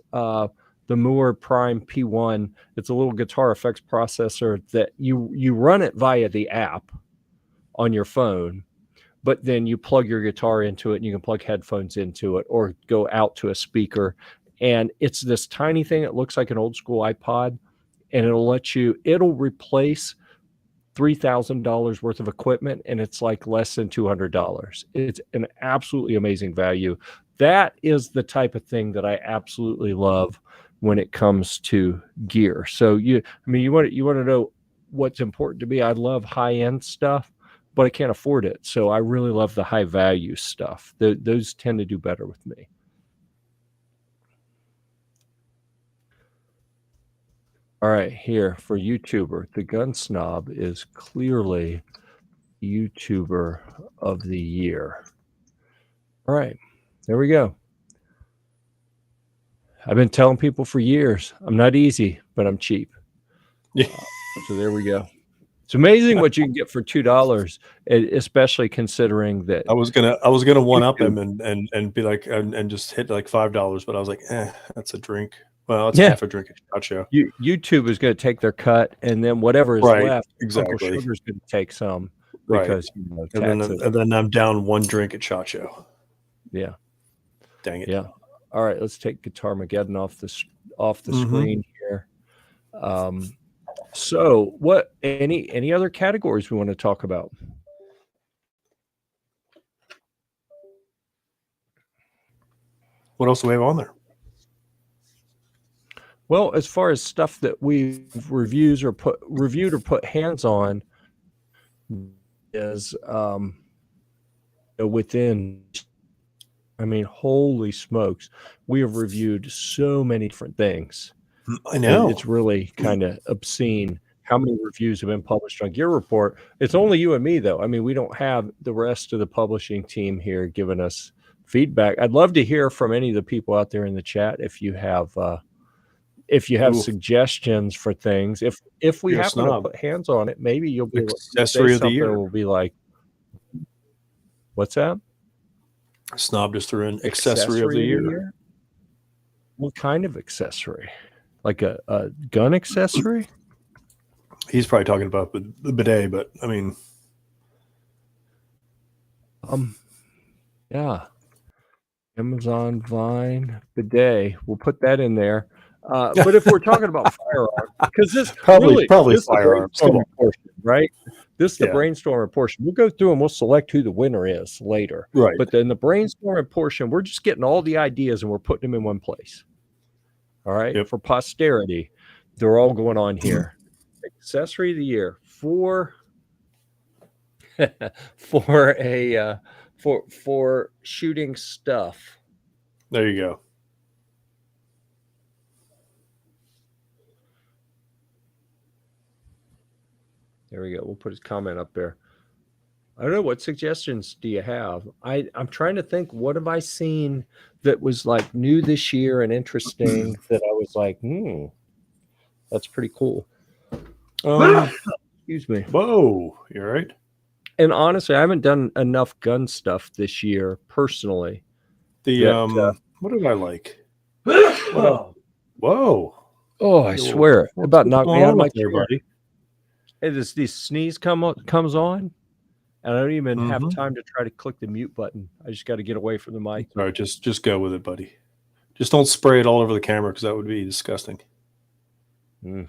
the Moore Prime P1, it's a little guitar effects processor that you run it via the app on your phone, but then you plug your guitar into it and you can plug headphones into it or go out to a speaker. And it's this tiny thing. It looks like an old school iPod, and it'll replace $3,000 worth of equipment, and it's like less than $200. It's an absolutely amazing value. That is the type of thing that I absolutely love when it comes to gear. So you want to know what's important to me. I love high-end stuff, but I can't afford it. So I really love the high value stuff. Those tend to do better with me. All right, here for YouTuber, the Gun Snob is clearly YouTuber of the year. All right, there we go. I've been telling people for years, I'm not easy, but I'm cheap. So there we go. It's amazing what you can get for $2, especially considering that I was gonna one up him and be like and just hit like $5, but I was like, that's a drink. Well, it's half a drink at Shot Show. YouTube is going to take their cut, and then whatever is left, exactly. Uncle Sugar's going to take some because and then I'm down one drink at Shot Show. Yeah. Dang it. Yeah. All right, let's take Guitar Mageddon off the screen here. So, what any other categories we want to talk about? What else do we have on there? Well, as far as stuff that we've reviewed or put hands on is within, I mean, holy smokes, we have reviewed so many different things. I know. It's really kind of obscene how many reviews have been published on Gear Report. It's only you and me, though. I mean, we don't have the rest of the publishing team here giving us feedback. I'd love to hear from any of the people out there in the chat if you have suggestions for things. If we happen to put hands on it, maybe you'll be able to say something. Will be like, what's that? Snob just threw in accessory of the year. What kind of accessory? Like a gun accessory? He's probably talking about the bidet, but I mean, yeah. Amazon Vine bidet. We'll put that in there. But if we're talking about firearms, because this Probably this is the firearms. Come on. brainstorming portion, right? This is the Yeah. brainstorming portion. We'll go through and we'll select who the winner is later. Right. But then the brainstorming portion, we're just getting all the ideas and we're putting them in one place. All right. Yep. For posterity, they're all going on here. Accessory of the year for for a for shooting stuff. There you go. There we go. We'll put his comment up there. I don't know, what suggestions do you have? I'm trying to think, what have I seen that was like new this year and interesting that I was like, that's pretty cool. Excuse me. Whoa, you're right. And honestly, I haven't done enough gun stuff this year personally. What did I like? Whoa. Oh, I swear, about knocked me out of my chair. buddy. This sneeze comes on, and I don't even have time to try to click the mute button. I just got to get away from the mic. All right, just go with it, buddy. Just don't spray it all over the camera because that would be disgusting. Man,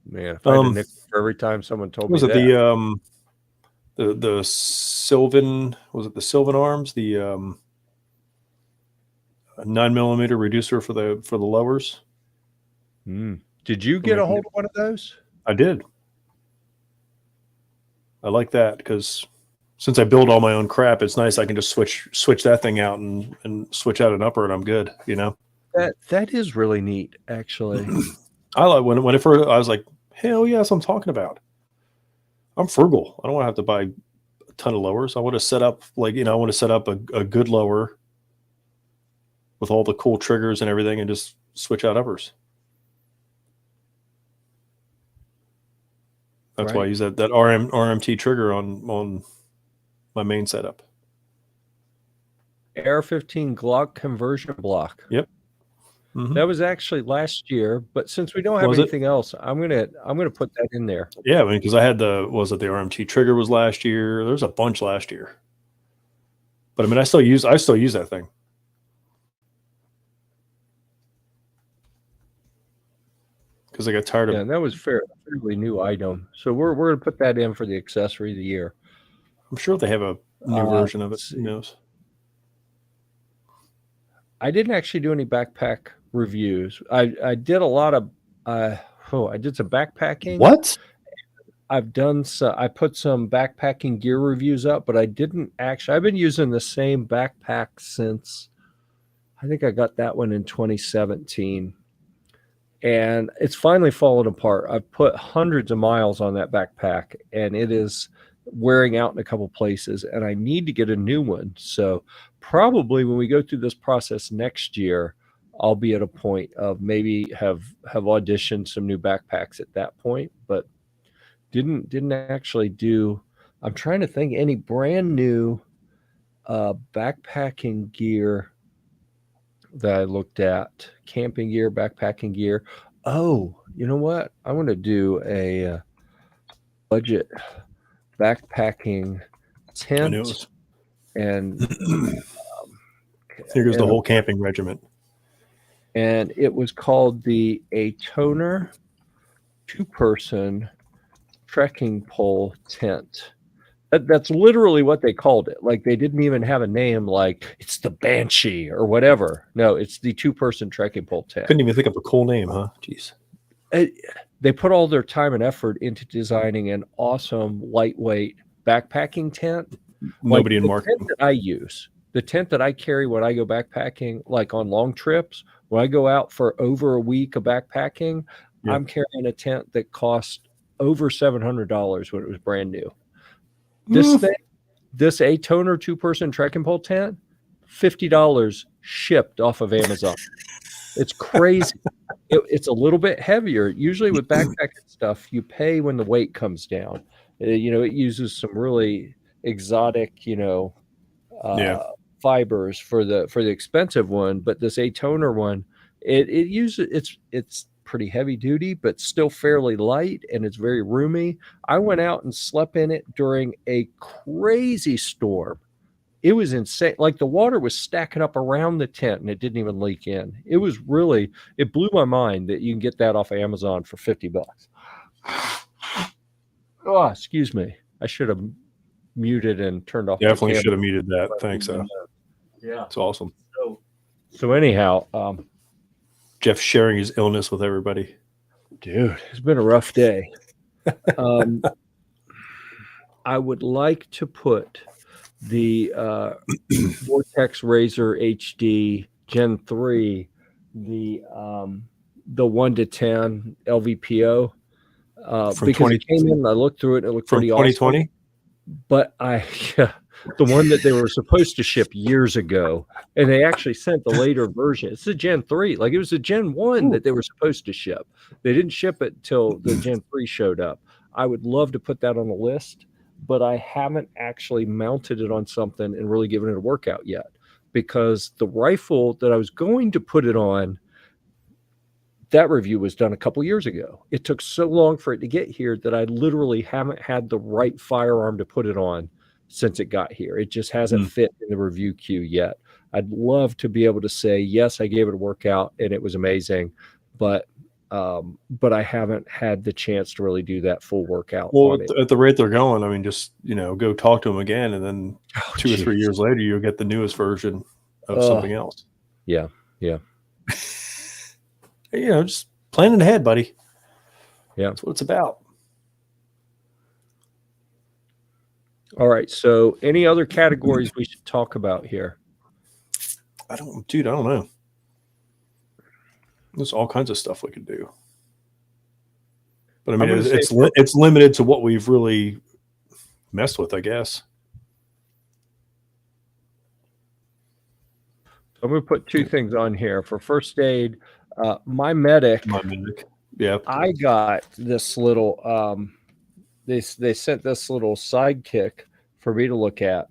if I had a nickel for every time someone told me that. The Sylvan, was it the Sylvan Arms, the 9mm reducer for the lowers? Did you get a hold of one of those? I did. I like that because since I build all my own crap, it's nice. I can just switch that thing out and switch out an upper, and I'm good. You know, that is really neat, actually. I like when it first. I was like, hell yeah, that's what I'm talking about. I'm frugal. I don't want to have to buy a ton of lowers. I want to set up I want to set up a good lower with all the cool triggers and everything, and just switch out uppers. That's why I use that RMT trigger on my main setup. AR-15 Glock conversion block. Yep. That was actually last year, but since we don't have anything else, I'm gonna put that in there. Yeah, because I had the RMT trigger was last year. There's a bunch last year, but I mean, I still use that thing. Because I got tired of. Yeah, and that was fairly new item. So we're gonna put that in for the accessory of the year. I'm sure they have a new version of it. Who knows? I didn't actually do any backpack reviews. I did a lot of I did some backpacking. What? I've done I put some backpacking gear reviews up, but I didn't actually. I've been using the same backpack since I think I got that one in 2017. And it's finally fallen apart. I've put hundreds of miles on that backpack, and it is wearing out in a couple places, and I need to get a new one. So probably when we go through this process next year, I'll be at a point of maybe have auditioned some new backpacks at that point, but didn't actually do. I'm trying to think any brand new backpacking gear that I looked at. Camping gear, backpacking gear. Oh, you know what? I want to do a budget backpacking tent. And here goes the whole camping regiment. And it was called the A Toner 2-person trekking pole tent. That's literally what they called it. Like, they didn't even have a name like it's the Banshee or whatever. No, it's the 2-person trekking pole tent. Couldn't even think of a cool name, huh? Jeez. They put all their time and effort into designing an awesome lightweight backpacking tent. Nobody in marketing. The tent that I use, the tent that I carry when I go backpacking, like on long trips, when I go out for over a week of backpacking, I'm carrying a tent that cost over $700 when it was brand new. This A Toner 2-person trekking pole tent, $50 shipped off of Amazon. It's crazy. It's a little bit heavier. Usually with backpacking stuff, you pay when the weight comes down. It uses some really exotic, fibers for the expensive one. But this A Toner one, it's pretty heavy duty, but still fairly light, and it's very roomy. I went out and slept in it during a crazy storm It was insane. Like the water was stacking up around the tent and it didn't even leak in. It was really, it blew my mind that you can get that off of Amazon for $50. Oh, excuse me. I should have muted and turned off Definitely the should camera. have muted that. Thanks, though. Yeah. It's awesome. So anyhow, Jeff sharing his illness with everybody. dude, it's been a rough day. I would like to put the Vortex Razor HD Gen 3, the 1 to 10 LVPO, because it came in and I looked through it and it looked from pretty 2020. awesome. But the one that they were supposed to ship years ago, and they actually sent the later version. It's a Gen 3. Like it was a Gen 1 that they were supposed to ship. They didn't ship it till the Gen 3 showed up. I would love to put that on the list, but I haven't actually mounted it on something and really given it a workout yet, because the rifle that I was going to put it on, that review was done a couple years ago. It took so long for it to get here that I literally haven't had the right firearm to put it on since it got here. It just hasn't fit in the review queue yet. I'd love to be able to say, yes, I gave it a workout and it was amazing, but I haven't had the chance to really do that full workout. Well, at the rate they're going, I mean, just, go talk to them again, and then 2 or 3 years later, you'll get the newest version of something else. Yeah. Just planning ahead, buddy. Yeah. That's what it's about. All right. So any other categories we should talk about here? I don't know. There's all kinds of stuff we could do. But I mean, it's limited to what we've really messed with, I guess. I'm going to put 2 things on here for first aid. My medic. Yeah. I got this little, they sent this little sidekick for me to look at.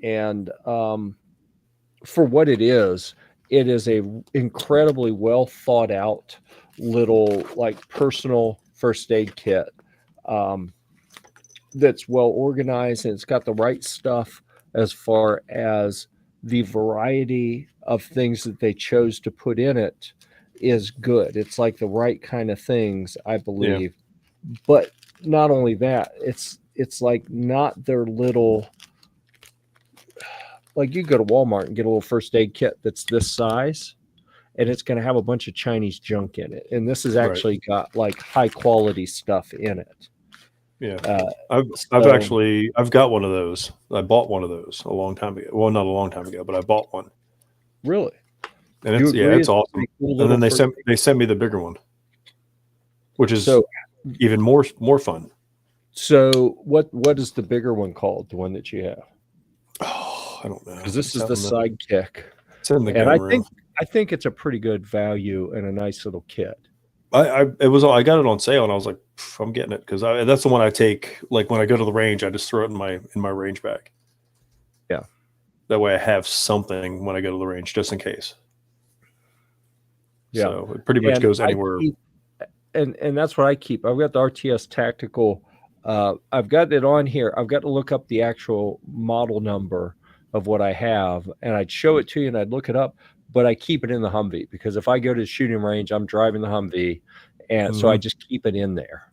And for what it is a incredibly well thought out little like personal first aid kit that's well organized, and it's got the right stuff as far as the variety of things that they chose to put in it is good. It's like the right kind of things, I believe. Yeah. But not only that, it's like not their little, like you go to Walmart and get a little first aid kit that's this size, and it's going to have a bunch of Chinese junk in it. And this has actually got like high quality stuff in it. Yeah. I've got one of those. I bought one of those a long time ago. Well, not a long time ago, but I bought one. Really? And it's awesome. Cool, and then they sent me the bigger one, which is even more fun. So what is the bigger one called? The one that you have? Oh, I don't know. Because this is the sidekick. It's in the gun room. I think it's a pretty good value and a nice little kit. I got it on sale, and I was like, I'm getting it, because that's the one I take. Like when I go to the range, I just throw it in my range bag. Yeah, that way I have something when I go to the range, just in case. Yeah, so it pretty much goes anywhere. And that's what I keep. I've got the RTS Tactical. I've got it on here. I've got to look up the actual model number of what I have, and I'd show it to you, and I'd look it up. But I keep it in the Humvee, because if I go to the shooting range, I'm driving the Humvee, and so I just keep it in there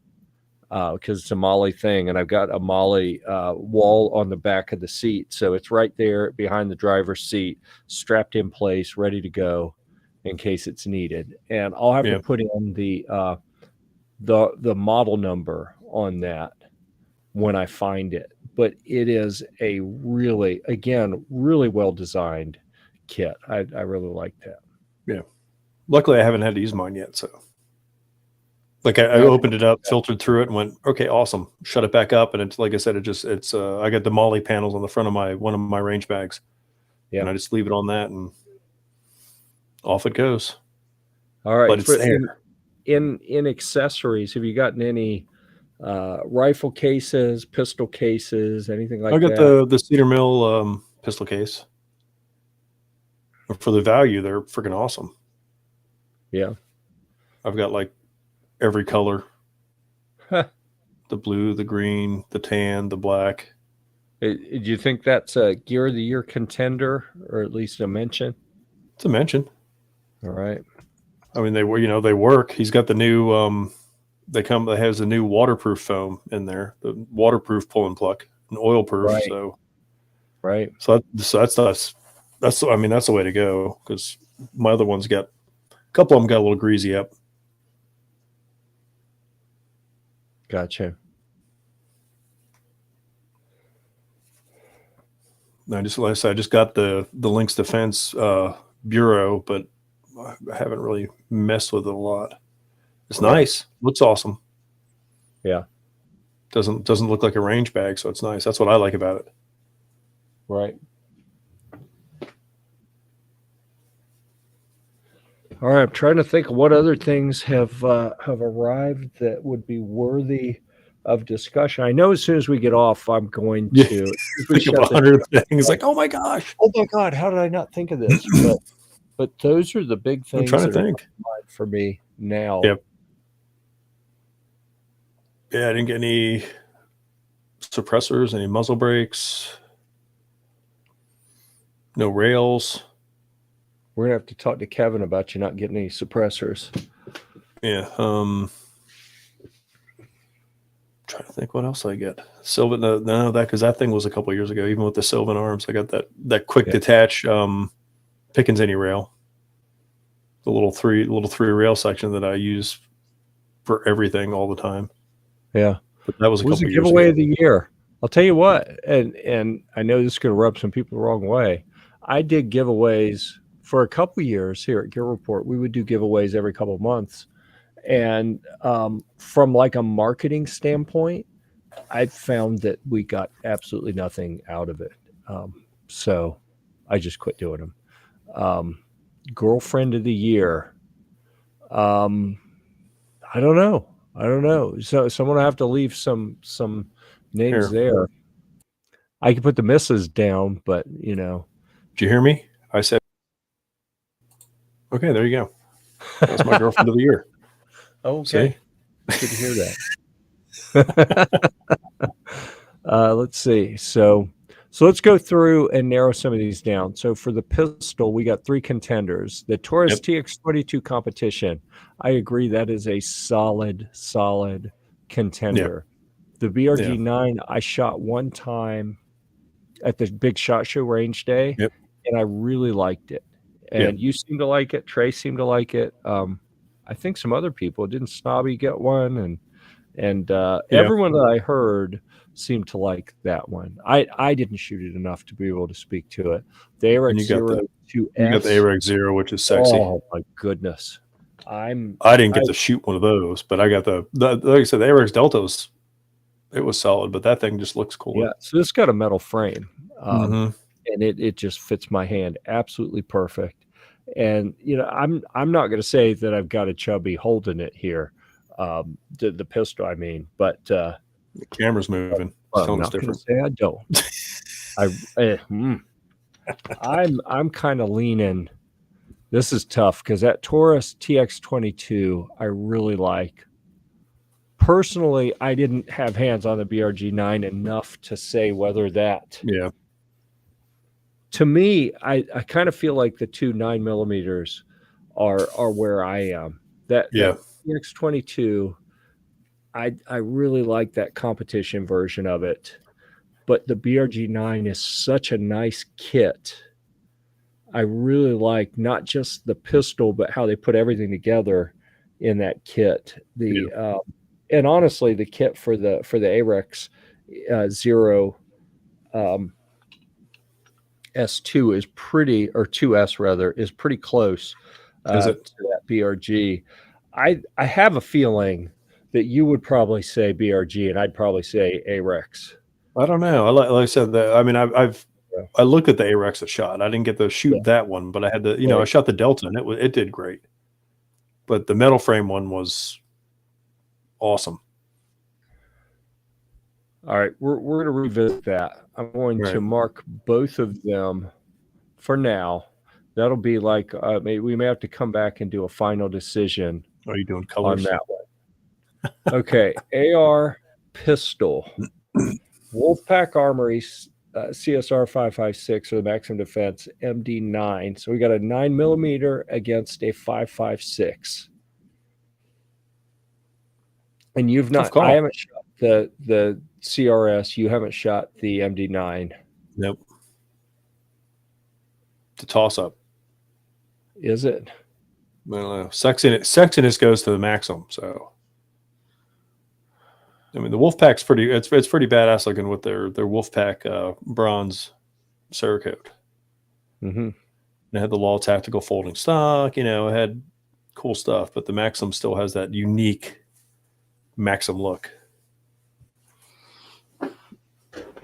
because it's a Molly thing, and I've got a Molly wall on the back of the seat, so it's right there behind the driver's seat, strapped in place, ready to go in case it's needed. And I'll have to put in the model number on that when I find it. But it is a really well designed kit. I really like that. Yeah. Luckily I haven't had to use mine yet, so like I opened it up, filtered through it, and went, okay, awesome. Shut it back up, and it's like I said, it's I got the Molly panels on the front of one of my range bags. Yeah. And I just leave it on that, and off it goes. All right. But it's there. In accessories, have you gotten any rifle cases, pistol cases, anything like that? I got the Cedar Mill pistol case. For the value, they're freaking awesome. Yeah. I've got like every color. The blue, the green, the tan, the black. Do you think that's a Gear of the Year contender, or at least a mention? It's a mention. All right. I mean, they were, they work. He's got the new, they has the new waterproof foam in there, the waterproof pull and pluck, and oil proof. Right. So Right. that's I mean, that's the way to go, because my other ones got a couple of them got a little greasy up. Gotcha. I just, like I said, I just got the Lynx Defense Bureau, but I haven't really messed with it a lot. It's nice, looks awesome. Yeah. Doesn't look like a range bag, so it's nice. That's what I like about it. Right. All right. I'm trying to think of what other things have arrived that would be worthy of discussion. I know as soon as we get off, I'm going to think of 100 things. Like, oh my gosh, oh my God, how did I not think of this? But those are the big things. I'm trying to that think are for me now. Yep. Yeah, I didn't get any suppressors, any muzzle brakes, no rails. We're gonna have to talk to Kevin about you not getting any suppressors. Yeah. Trying to think what else I get. Sylvan, no, that, because that thing was a couple years ago. Even with the Sylvan arms, I got that quick detach Pickens any rail, the little three rail section that I use for everything all the time. Yeah, but that was a couple years giveaway ago. of the year. I'll tell you what, and I know this is going to rub some people the wrong way. I did giveaways for a couple years here at Gear Report. We would do giveaways every couple of months. And from like a marketing standpoint, I found that we got absolutely nothing out of it. So I just quit doing them. Girlfriend of the year. I don't know. So someone will have to leave some names there. I could put the misses down, but Did you hear me? I said, okay, there you go. That's my girlfriend of the year. Okay. See? Good to hear that. Let's see. So let's go through and narrow some of these down. So for the pistol, we got 3 contenders. The Taurus TX22 competition. I agree that is a solid contender. The BRG9, I shot one time at the big SHOT Show range day, and I really liked it. And you seem to like it. Trey seemed to like it. I think some other people, didn't Snobby get one, and everyone that I heard seemed to like that one. I didn't shoot it enough to be able to speak to it. The ARX-02S. You got the ARX-0, which is sexy. Oh my goodness. I didn't get to shoot one of those, but I got the like I said, the ARX Deltas. It was solid, but that thing just looks cool. Yeah, so this got a metal frame, and it just fits my hand absolutely perfect. And I'm not going to say that I've got a chubby holding it here, the pistol. I mean, but the camera's moving. I'm not going to say I don't. I'm kind of leaning. This is tough because that Taurus TX22 I really like. Personally, I didn't have hands on the BRG9 enough to say whether that. Yeah. To me, I kind of feel like the 2 9mm are where I am. That TX22, I really like that competition version of it, but the BRG9 is such a nice kit. I really like not just the pistol, but how they put everything together in that kit. And honestly, the kit for the ARX 0 S2 is pretty, or 2S rather, is pretty close to that BRG. I have a feeling that you would probably say BRG, and I'd probably say ARX. I don't know. Like I said, that I mean, I looked at the ARX that shot. I didn't get to shoot that one, but I had to. I shot the Delta, and it did great. But the metal frame one was awesome. All right, we're going to revisit that. I'm going to mark both of them for now. That'll be like we may have to come back and do a final decision. Are you doing colors on that one? Okay, AR pistol. Wolfpack Armory CSR 5.56 or the Maximum Defense MD9. So we got a 9mm against a 5.56. And you've not. I haven't shot the CRS. You haven't shot the MD9. Nope. It's a toss up. Is it? I don't know. Sexiness goes to the Maxim. So, I mean, the Wolfpack's pretty. It's pretty badass looking with their Wolfpack bronze Cerakote. Mm-hmm. It had the Law tactical folding stock. You know, it had cool stuff, but the Maxim still has that unique Maxim look.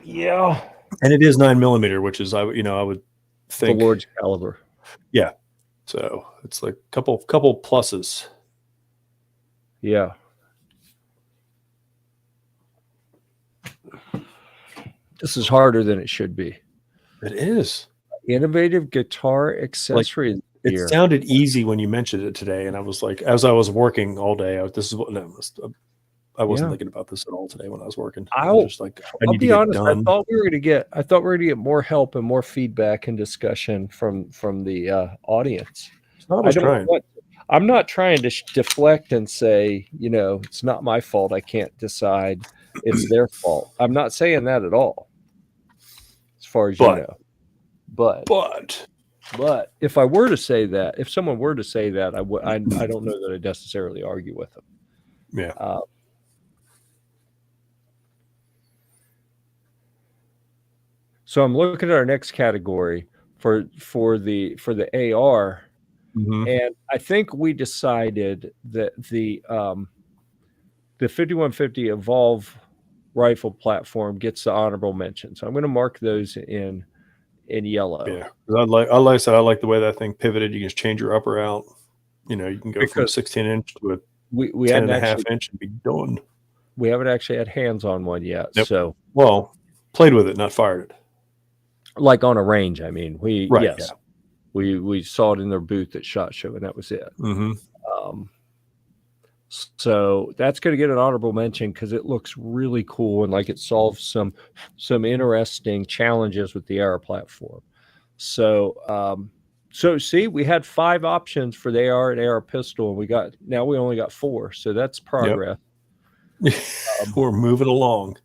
Yeah, and it is 9mm, which is I would think the Lord's caliber. Yeah, so it's like a couple pluses. Yeah. This is harder than it should be. It is. Innovative guitar accessory. Like, it sounded easy when you mentioned it today, and I was like, as I was working all day, I wasn't thinking about this at all today when I was working. I'll be honest. I thought we were going to get more help and more feedback and discussion from the audience. I'm not trying to deflect and say, it's not my fault. I can't decide. It's their fault. I'm not saying that at all. As far as you know, but if I were to say that, if someone were to say that, I don't know that I'd necessarily argue with them. Yeah. So I'm looking at our next category for the AR, and I think we decided that the 5150 Evolve rifle platform gets the honorable mention. So I'm going to mark those in yellow. Yeah, I said I like the way that thing pivoted. You can just change your upper out. You can go from 16-inch to a 10.5 inch and be done. We haven't actually had hands on one yet. Yep. So played with it, not fired it. Like on a range, I mean, we saw it in their booth at SHOT Show, and that was it. So that's going to get an honorable mention because it looks really cool and like it solves some interesting challenges with the AR platform. So see, we had 5 options for the AR and AR pistol, and now we only got 4. So that's progress. Yep. We're moving along.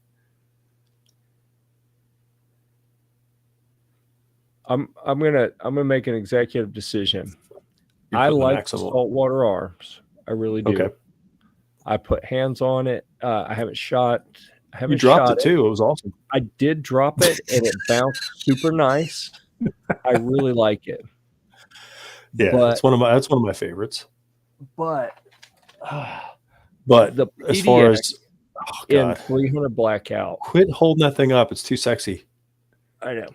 I'm gonna make an executive decision. I like saltwater arms. I really do. Okay. I put hands on it. I haven't shot. You dropped it too. It was awesome. I did drop it, and it bounced super nice. I really like it. Yeah, that's one of my favorites. But the PDX as far as in 300 blackout, quit holding that thing up. It's too sexy. I know.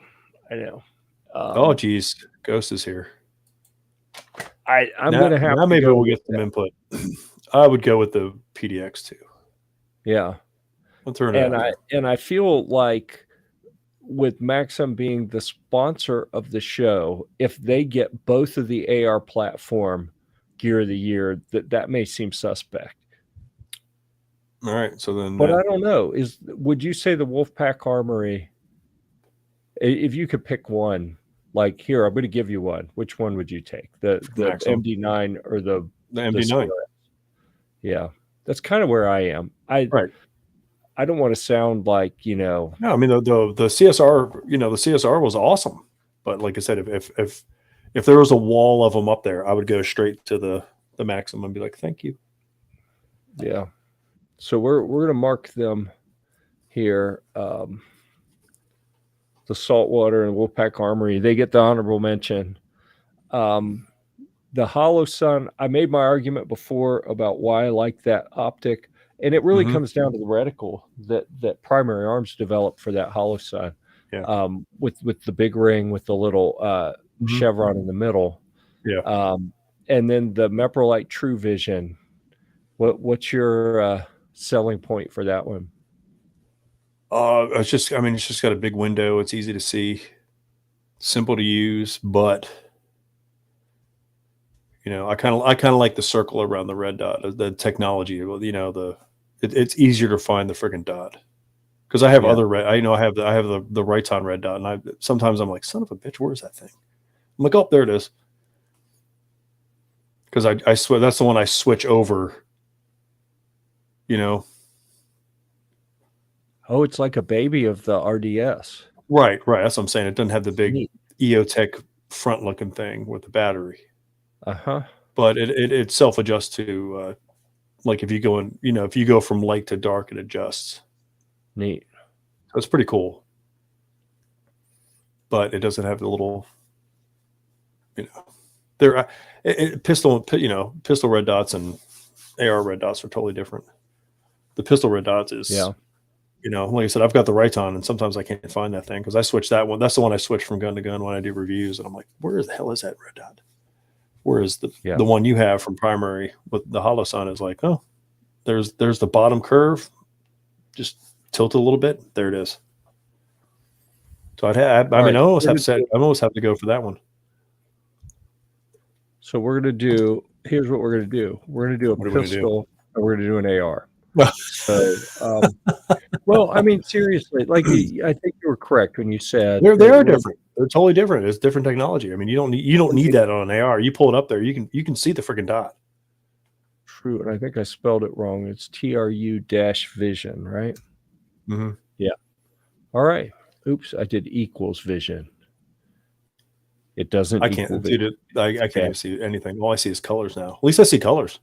Oh geez, Ghost is here. I'm gonna have. Now maybe we'll get some input. I would go with the PDX too. Yeah, and I feel like with Maxim being the sponsor of the show, if they get both of the AR platform gear of the year, that may seem suspect. All right, so then, but I don't know. Would you say the Wolfpack Armory? If you could pick one, like here, I'm going to give you one. Which one would you take? The MD9 or the MD9? Yeah, that's kind of where I am. I don't want to sound like No, I mean the CSR. The CSR was awesome, but like I said, if there was a wall of them up there, I would go straight to the Maxim and be like, thank you. Yeah. So we're going to mark them here. The Saltwater and Wolfpack Armory, they get the honorable mention. The Hollow Sun, I made my argument before about why I like that optic, and it really comes down to the reticle that Primary Arms developed for that Hollow Sun. Yeah. With the big ring with the little chevron in the middle. Yeah. And then the Meprolite True Vision. What's your selling point for that one? It's just got a big window. It's easy to see, simple to use, but I kind of like the circle around the red dot, the technology. It's easier to find the freaking dot because I have other red. I have the Rights-On red dot, and sometimes I'm like, son of a bitch, where's that thing? I'm like, oh, there it is. Because I swear that's the one I switch over. Oh, it's like a baby of the RDS. Right. That's what I'm saying. It doesn't have the big Neat. EOTech front-looking thing with the battery. Uh-huh. But it self-adjusts to like if you go from light to dark, it adjusts. Neat. So it's pretty cool. But it doesn't have the little, pistol red dots and AR red dots are totally different. The pistol red dots is, like I said, I've got the Rights-On, and sometimes I can't find that thing because I switched that one. That's the one I switched from gun to gun when I do reviews, and I'm like, where the hell is that red dot? Whereas the one you have from primary with the Holosun is like, oh, there's the bottom curve, just tilt it a little bit. There it is. So I almost have to go for that one. So here's what we're gonna do. We're gonna do a pistol, and we're gonna do an AR. So, well, I mean, seriously, like I think you were correct when you said they are different. They're totally different. It's different technology. I mean, you don't need that on an AR. You pull it up there, you can see the freaking dot. True, and I think I spelled it wrong. It's TRU-vision, right? Mm-hmm. Yeah. All right. Oops, I did equals vision. It doesn't. I can't even see anything. All I see is colors now. At least I see colors.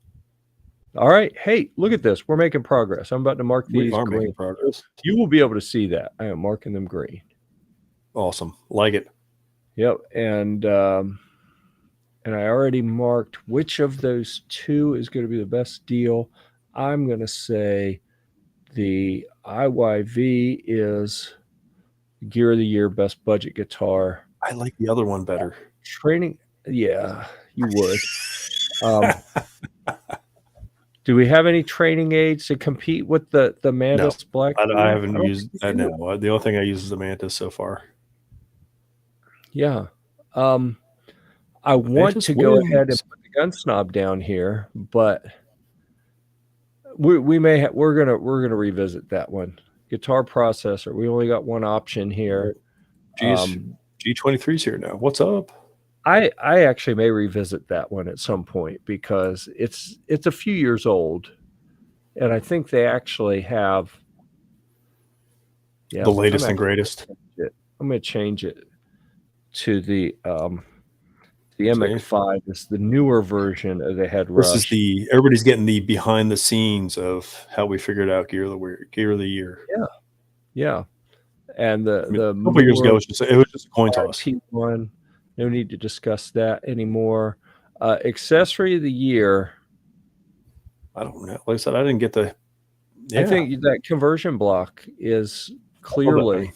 All right. Hey, look at this. We're making progress. I'm about to mark these green. Making progress. You will be able to see that. I am marking them green. Awesome. Like it. Yep. And I already marked which of those two is going to be the best deal. I'm going to say the IYV is Gear of the Year, best budget guitar. I like the other one better. Training. Yeah, you would. Do we have any training aids to compete with the Mantis Black? I haven't used that. No, the only thing I use is the Mantis so far. Yeah. I want to go ahead and put the gun snob down here, but we're gonna revisit that one. Guitar processor. We only got one option here. G23's here now. What's up? I actually may revisit that one at some point because it's a few years old, and I think they actually have the latest and greatest. I'm going to change it to the MX5 is the newer version of the Headrush. This is everybody's getting the behind the scenes of how we figured out Gear of the Year. Yeah. And the a couple years ago, it was just a coin toss. T1, no need to discuss that anymore. Accessory of the Year. I don't know. Like I said, I didn't get the. I think that conversion block is clearly.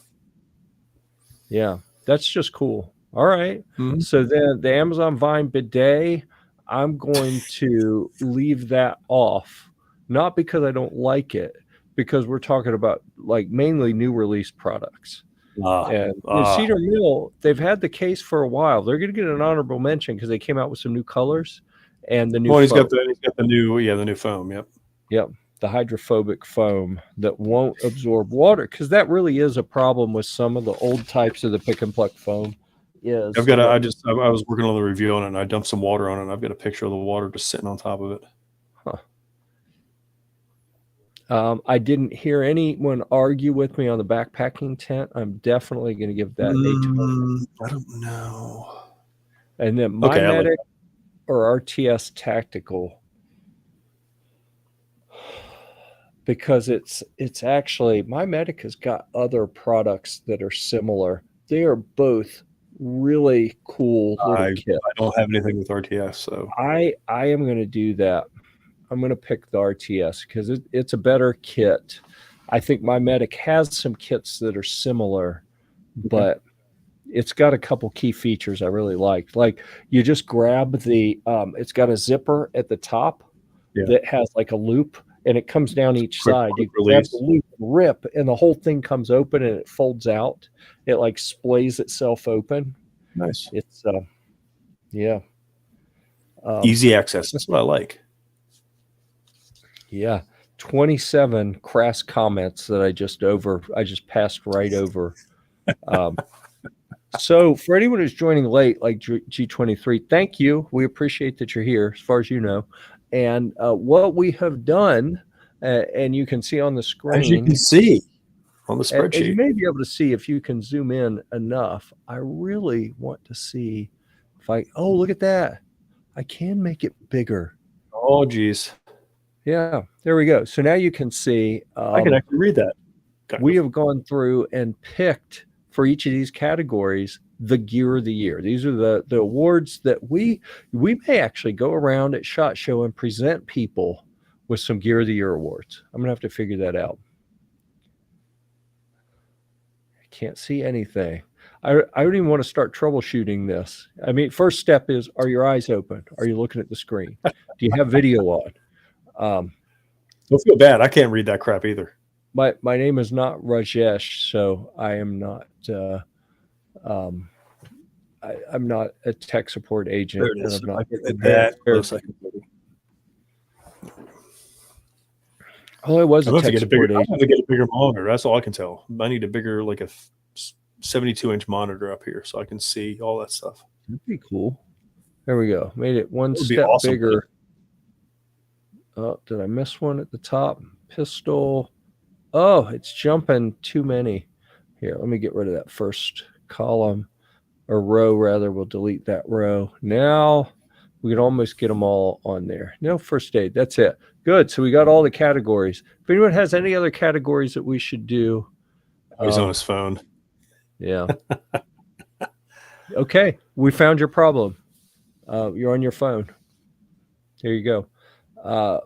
Yeah, that's just cool. All right. Mm-hmm. So then the Amazon Vine bidet, I'm going to leave that off, not because I don't like it, because we're talking about like mainly new release products. And Cedar Mill, they've had the case for a while. They're going to get an honorable mention because they came out with some new colors and the new. Well, he's got the new foam. Yep. The hydrophobic foam that won't absorb water, because that really is a problem with some of the old types of the pick and pluck foam. I was working on the review on it, and I dumped some water on it, and I've got a picture of the water just sitting on top of it. I didn't hear anyone argue with me on the backpacking tent. I'm definitely going to give that I don't know. And then my medic or RTS tactical, because it's actually my medic has got other products that are similar. They are both really cool little kits. I don't have anything with RTS, so I am going to do that. I'm going to pick the RTS because it's a better kit. I think my medic has some kits that are similar, but it's got a couple key features I really liked. Like you just grab it's got a zipper at the top that has like a loop, and it comes down each side. You grab the loop, rip, and the whole thing comes open and it folds out. It like splays itself open. Nice. It's easy access. That's what I like. Yeah. 27 crass comments that I just passed right over. Um, so for anyone who's joining late, like G23, thank you. We appreciate that you're here, as far as you know. And what we have done, and you can see on the screen, as you can see on the spreadsheet, and you may be able to see if you can zoom in enough. I really want to see if oh, look at that. I can make it bigger. Oh, geez. Yeah, there we go. So now you can see. I can actually read that. We have gone through and picked for each of these categories the gear of the year. These are the awards that we may actually go around at SHOT Show and present people with some gear of the year awards. I'm gonna have to figure that out. I can't see anything. I don't even want to start troubleshooting this. I mean, first step is, are your eyes open? Are you looking at the screen? Do you have video on? Don't feel bad. I can't read that crap either. My name is not Rajesh, so I am not. I'm not a tech support agent. There it is. And I'm not that. Oh, I was a tech support agent. I have to get a bigger monitor. That's all I can tell. I need a bigger, like a 72-inch monitor up here, so I can see all that stuff. That'd be cool. There we go. Made it one step bigger. Oh, did I miss one at the top? Pistol. Oh, it's jumping too many. Here, let me get rid of that first column, or row rather. We'll delete that row. Now we can almost get them all on there. No first aid. That's it. Good. So we got all the categories. If anyone has any other categories that we should do. He's on his phone. Yeah. Okay. We found your problem. You're on your phone. There you go.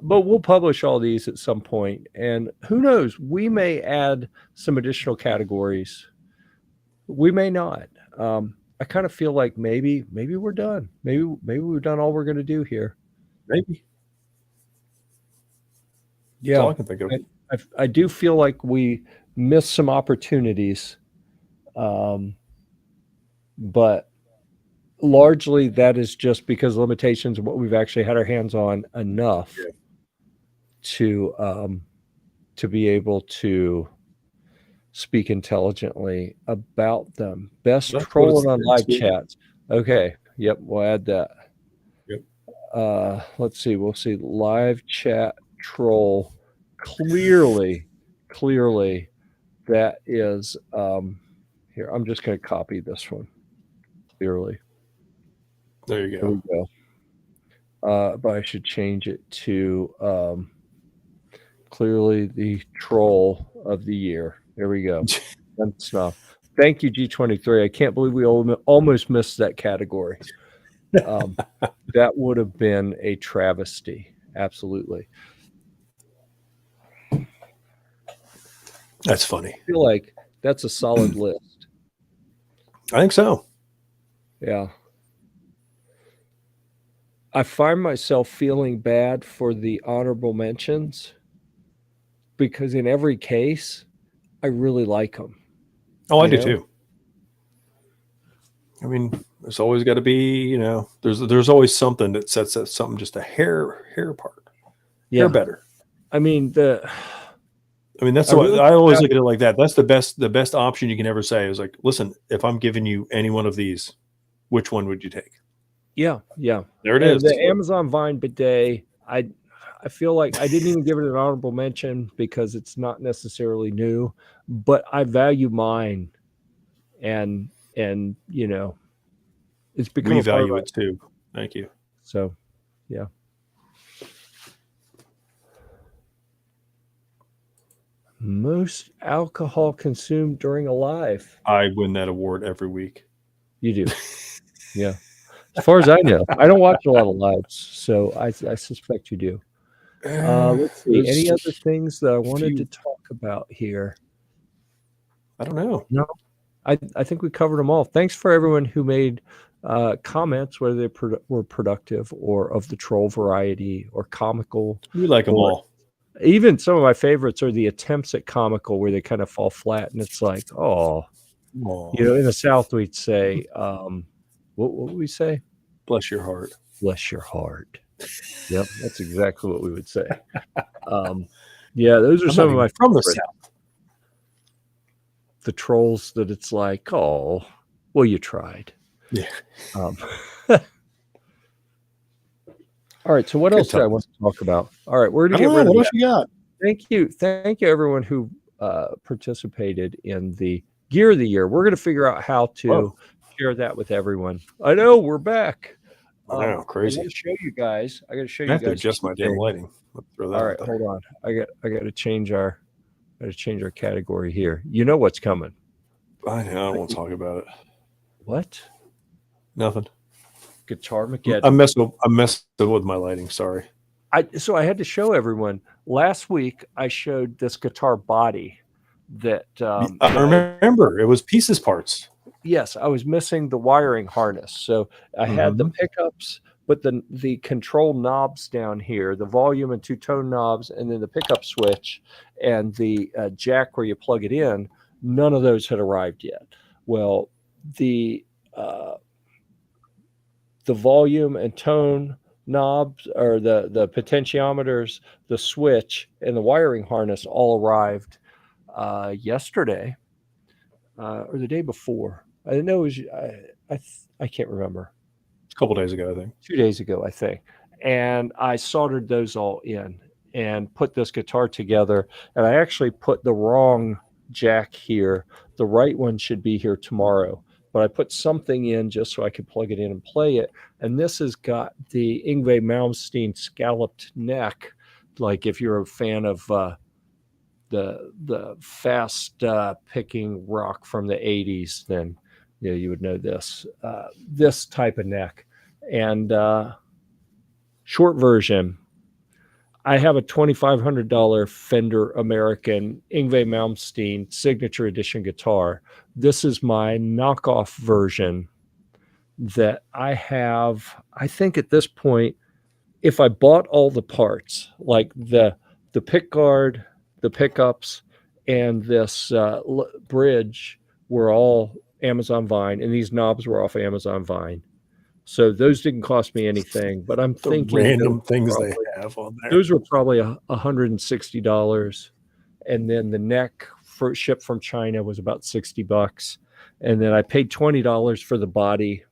But we'll publish all these at some point, and who knows, we may add some additional categories. We may not. I kind of feel like maybe we're done. Maybe we've done all we're going to do here. Maybe. Yeah, that's all I can think of. I do feel like we missed some opportunities, but largely that is just because limitations of what we've actually had our hands on enough to be able to speak intelligently about them. Best trolling on live chats. Okay. Yep. We'll add that. Yep. Let's see. We'll see live chat troll. Clearly that is here. I'm just going to copy this one. Clearly. There you go. There we go. But I should change it to clearly the troll of the year. There we go. That's enough. Thank you, G23. I can't believe we almost missed that category. That would have been a travesty. Absolutely. That's funny. I feel like that's a solid list. I think so. Yeah. I find myself feeling bad for the honorable mentions because in every case, I really like them. Oh, I do too. I mean, there's always got to be, there's always something that sets that something just a hair apart. Yeah. Hair better. I mean, that's what I always look at it like that. That's the best option you can ever say is like, listen, if I'm giving you any one of these, which one would you take? Yeah. There it is. The Amazon Vine bidet, I feel like I didn't even give it an honorable mention because it's not necessarily new, but I value mine, and it's become we value it too. Thank you. So, yeah. Most alcohol consumed during a live. I win that award every week. You do. Yeah. As far as I know, I don't watch a lot of lives, so I suspect you do. Let's see. Any other things that I wanted to talk about here? I don't know. No, I think we covered them all. Thanks for everyone who made comments, whether they were productive or of the troll variety or comical. We like them all. Even some of my favorites are the attempts at comical where they kind of fall flat, and it's like, oh. In the South we'd say, what would we say? Bless your heart. Bless your heart. Yep, that's exactly what we would say. Yeah, those are I'm some not of even my from the favorite. South. The trolls that it's like, oh, well, you tried. Yeah. Um, all right. So what Good else did I want times. to talk about? All right, we're I going to don't get know. rid of What that. else you got? Thank you, everyone who participated in the Gear of the Year. We're going to figure out how to Whoa. share that with everyone. I know we're back. I know. I Crazy. got to show you guys. I got to show I you have to guys. adjust my damn lighting. Let's throw that All out right, there. hold on. I got to change our category here. You know what's coming. I know. I don't want to talk about it. What? Nothing. Guitar I'm Mageddon. messing with my lighting. Sorry. So I had to show everyone. Last week I showed this guitar body that I remember it was pieces parts. yes, I was missing the wiring harness. So I had the pickups, but the control knobs down here, the volume and two-tone knobs, and then the pickup switch and the jack where you plug it in, none of those had arrived yet. Well, the uh, the volume and tone knobs or the potentiometers, the switch, and the wiring harness all arrived yesterday or the day before. I didn't know it was. I can't remember. A couple days ago, I think. 2 days ago, I think, and I soldered those all in and put this guitar together. And I actually put the wrong jack here. The right one should be here tomorrow. But I put something in just so I could plug it in and play it. And this has got the Yngwie Malmsteen scalloped neck. Like if you're a fan of the fast picking rock from the 80s, then you would know this type of neck. And short version, I have a $2,500 Fender American Yngwie Malmsteen signature edition guitar. This is my knockoff version that I have. I think at this point, if I bought all the parts, like the pick guard, the pickups, and this bridge were all Amazon Vine, and these knobs were off Amazon Vine. So those didn't cost me anything, but I'm The thinking random things they have on there. those were probably $160, and then the neck for shipped from China was about $60, and then I paid $20 for the body.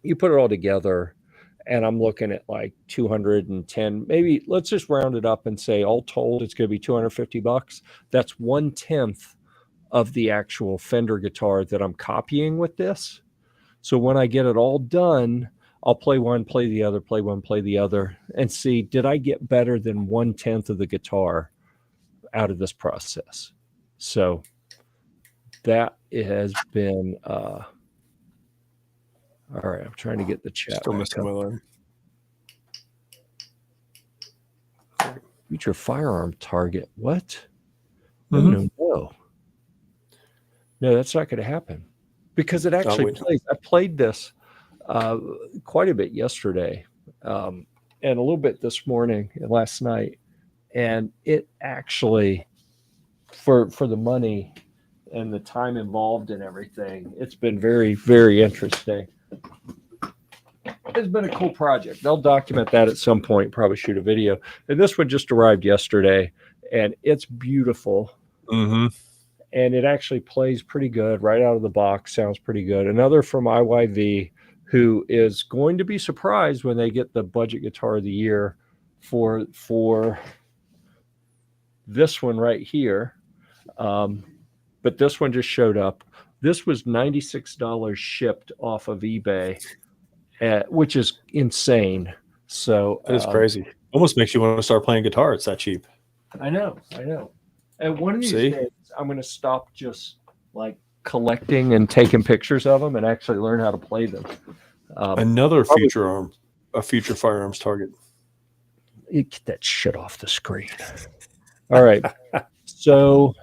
You put it all together, and I'm looking at like 210, maybe let's just round it up and say all told it's going to be $250. That's 1/10 of the actual Fender guitar that I'm copying with this. So when I get it all done, I'll play one, play the other, play one, play the other, and see, did I get better than 1/10 of the guitar out of this process? So that has been all right. I'm trying to get the chat. Still missing my line. Future firearm target. What? No. No, that's not going to happen because it actually plays. I played this quite a bit yesterday and a little bit this morning and last night. And it actually, for the money and the time involved and everything, it's been very, very interesting. It's been a cool project. They'll document that at some point, probably shoot a video. And this one just arrived yesterday, and it's beautiful. Mm-hmm. And it actually plays pretty good right out of the box. Sounds pretty good. Another from IYV, who is going to be surprised when they get the budget guitar of the year for this one right here. But this one just showed up. This was $96 shipped off of eBay, which is insane. So that is crazy. Almost makes you want to start playing guitar. It's that cheap. I know. And one of these days, I'm going to stop just like collecting and taking pictures of them and actually learn how to play them. Another future firearms target. You get that shit off the screen. All right. So,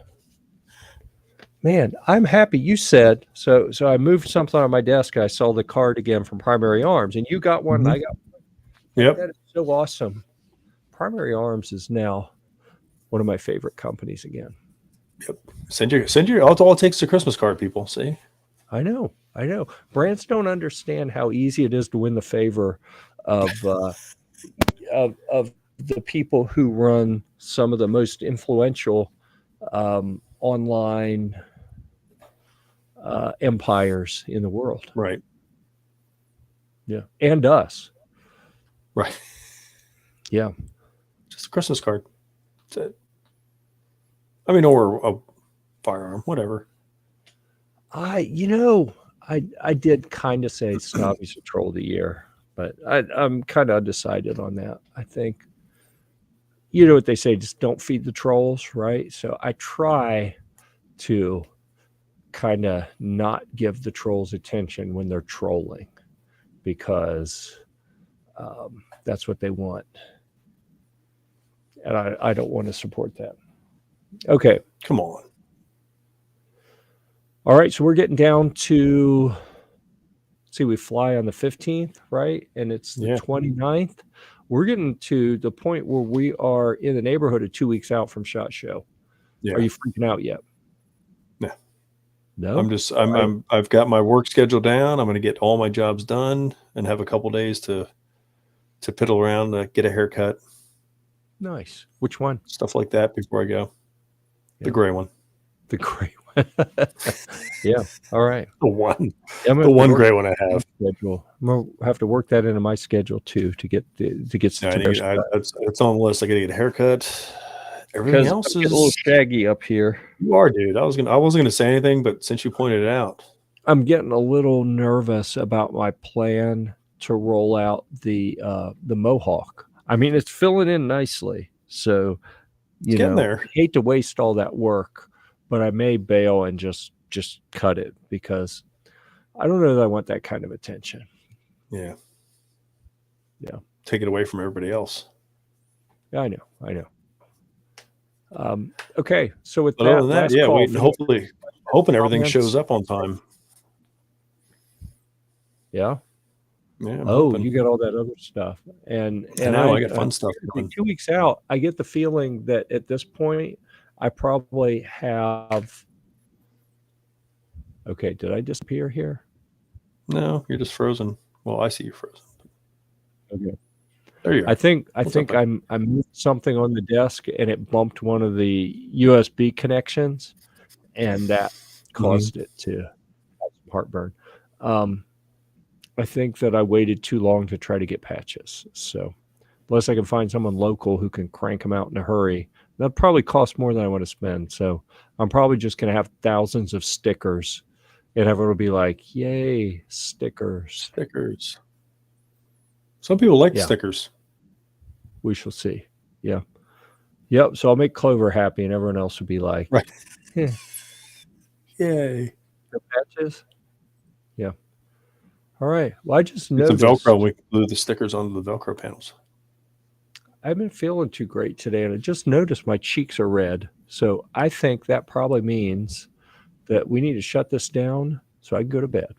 man, I'm happy you said so. So I moved something on my desk. I saw the card again from Primary Arms, and you got one. Mm-hmm. And I got one. Yep. That is so awesome. Primary Arms is now one of my favorite companies again. Yep. Send your all it takes is a Christmas card, people. See? I know. Brands don't understand how easy it is to win the favor of the people who run some of the most influential online empires in the world. Right. Yeah. And us. Right. Yeah. Just a Christmas card. That's it. I mean, or a firearm, whatever. I did kind of say Snobby's a troll of the year, but I'm kind of undecided on that. I think, you know what they say, just don't feed the trolls, right? So I try to kind of not give the trolls attention when they're trolling because that's what they want. And I don't want to support that. Okay. Come on. All right. So we're getting down to, see, we fly on the 15th, right? And it's the 29th. We're getting to the point where we are in the neighborhood of 2 weeks out from SHOT Show. Yeah. Are you freaking out yet? No. I've got my work schedule down. I'm going to get all my jobs done and have a couple days to piddle around, get a haircut. Nice. Which one? Stuff like that before I go. Yeah. The gray one. The gray one. Yeah. All right. The one gray one I have. Schedule. I'm gonna have to work that into my schedule too to get it's on the list. I got to get a haircut. Everything else is a little shaggy up here. You are, dude. I wasn't going to say anything, but since you pointed it out, I'm getting a little nervous about my plan to roll out the Mohawk. I mean, it's filling in nicely, so you know, there. I hate to waste all that work, but I may bail and just cut it because I don't know that I want that kind of attention. Yeah. Take it away from everybody else. Yeah, I know. Okay, so with but that, hoping everything shows up on time. Yeah. Yeah. You got all that other stuff, and I got fun stuff. 2 weeks out, I get the feeling that at this point, I probably have. Okay, did I disappear here? No, you're just frozen. Well, I see you frozen. Okay. There you are. I think I moved something on the desk and it bumped one of the USB connections, and that caused it to have some heartburn. I think that I waited too long to try to get patches. So unless I can find someone local who can crank them out in a hurry, that probably costs more than I want to spend. So I'm probably just going to have thousands of stickers, and everyone will be like, "Yay, stickers!" Stickers. Some people like stickers. We shall see. Yeah. Yep. So I'll make Clover happy, and everyone else will be like, right. Yeah. Yay. The patches. Yeah. All right. Well, I just noticed. It's a Velcro. We glue the stickers onto the Velcro panels. I've been feeling too great today, and I just noticed my cheeks are red. So I think that probably means that we need to shut this down so I can go to bed.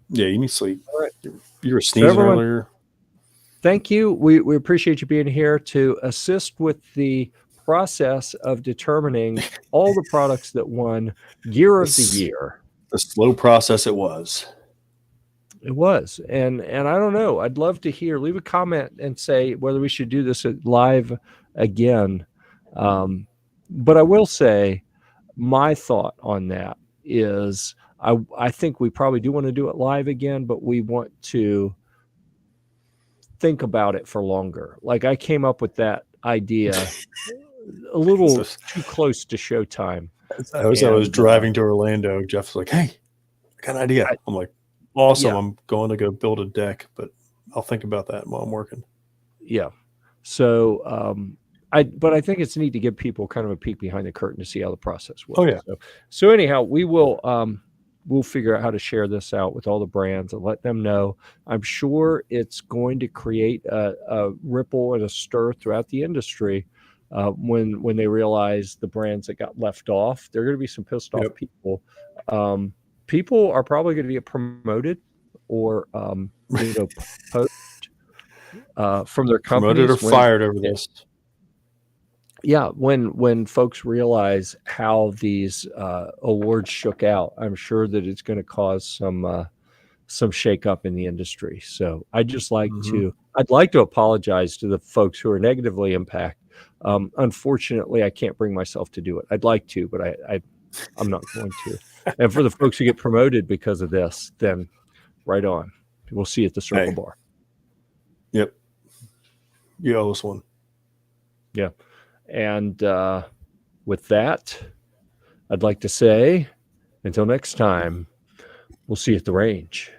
Yeah, you need sleep. All right. You were sneezing earlier. Thank you. We appreciate you being here to assist with the process of determining all the products that won Gear of the Year. The slow process it was. It was. And I don't know. I'd love to hear. Leave a comment and say whether we should do this live again. But I will say my thought on that is I think we probably do want to do it live again, but we want to think about it for longer. Like I came up with that idea a little too close to showtime. I was driving to Orlando. Jeff's like, "Hey, I got an idea." I'm like, "Awesome! Yeah. I'm going to go build a deck, but I'll think about that while I'm working." Yeah. So, but I think it's neat to give people kind of a peek behind the curtain to see how the process works. Oh yeah. So anyhow, we will. We'll figure out how to share this out with all the brands and let them know. I'm sure it's going to create a ripple and a stir throughout the industry when they realize the brands that got left off. There are going to be some pissed off people. People are probably going to get promoted or poached from their companies. Promoted or fired over this. Yeah, when folks realize how these awards shook out, I'm sure that it's going to cause some some shakeup in the industry. So I'd Mhm. like to apologize to the folks who are negatively impacted. Unfortunately, I can't bring myself to do it. I'd like to, but I'm not going to. And for the folks who get promoted because of this, then right on. We'll see you at the Circle Hey. Bar. Yep. You owe us one. Yeah. And with that, I'd like to say, until next time, we'll see you at the range.